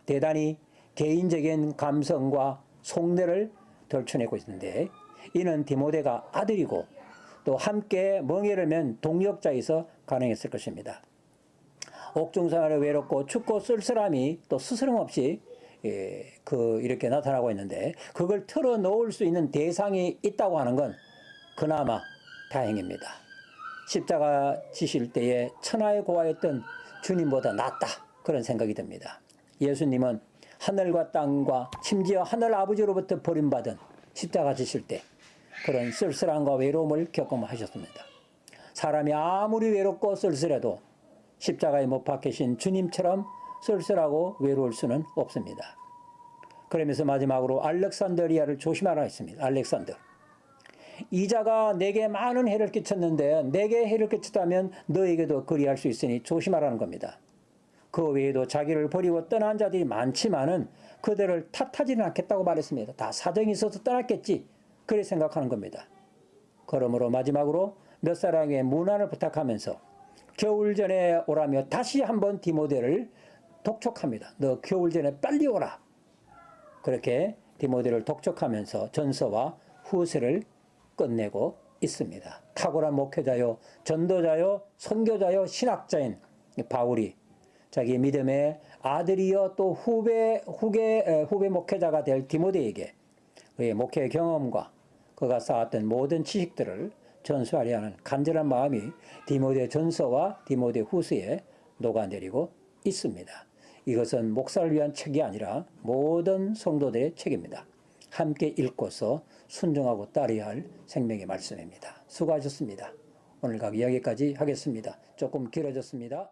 대단히 개인적인 감성과 속내를 덜쳐내고 있는데 이는 디모데가 아들이고 또 함께 멍에를 맨 동역자에서 가능했을 것입니다. 옥중생활에 외롭고 춥고 쓸쓸함이 또 스스럼없이 이렇게 나타나고 있는데 그걸 털어놓을 수 있는 대상이 있다고 하는 건 그나마 다행입니다. 십자가 지실 때에 천하에 고하였던 주님보다 낫다 그런 생각이 듭니다. 예수님은 하늘과 땅과 심지어 하늘 아버지로부터 버림받은 십자가 지실 때 그런 쓸쓸함과 외로움을 경험하셨습니다. 사람이 아무리 외롭고 쓸쓸해도 십자가에 못 박히신 주님처럼 쓸쓸하고 외로울 수는 없습니다. 그러면서 마지막으로 알렉산드리아를 조심하라 했습니다. 알렉산더. 이 자가 내게 많은 해를 끼쳤는데 내게 해를 끼쳤다면 너에게도 그리할 수 있으니 조심하라는 겁니다. 그 외에도 자기를 버리고 떠난 자들이 많지만은 그들을 탓하지는 않겠다고 말했습니다. 다 사정이 있어서 떠났겠지. 그렇게 생각하는 겁니다. 그러므로 마지막으로 몇 사람에게 문안을 부탁하면서 겨울 전에 오라며 다시 한번 디모데를 독촉합니다. 너 겨울 전에 빨리 오라. 그렇게 디모데를 독촉하면서 전서와 후서를 끝내고 있습니다. 탁월한 목회자요, 전도자요, 선교자요, 신학자인 바울이 자기 믿음의 아들이여 또 후배 목회자가 될 디모데에게 그의 목회 경험과 그가 쌓았던 모든 지식들을 전수하려 하는 간절한 마음이 디모데 전서와 디모데 후서에 녹아내리고 있습니다. 이것은 목사를 위한 책이 아니라 모든 성도들의 책입니다. 함께 읽고서 순종하고 따라야 할 생명의 말씀입니다. 수고하셨습니다. 오늘 강의 여기까지 하겠습니다. 조금 길어졌습니다.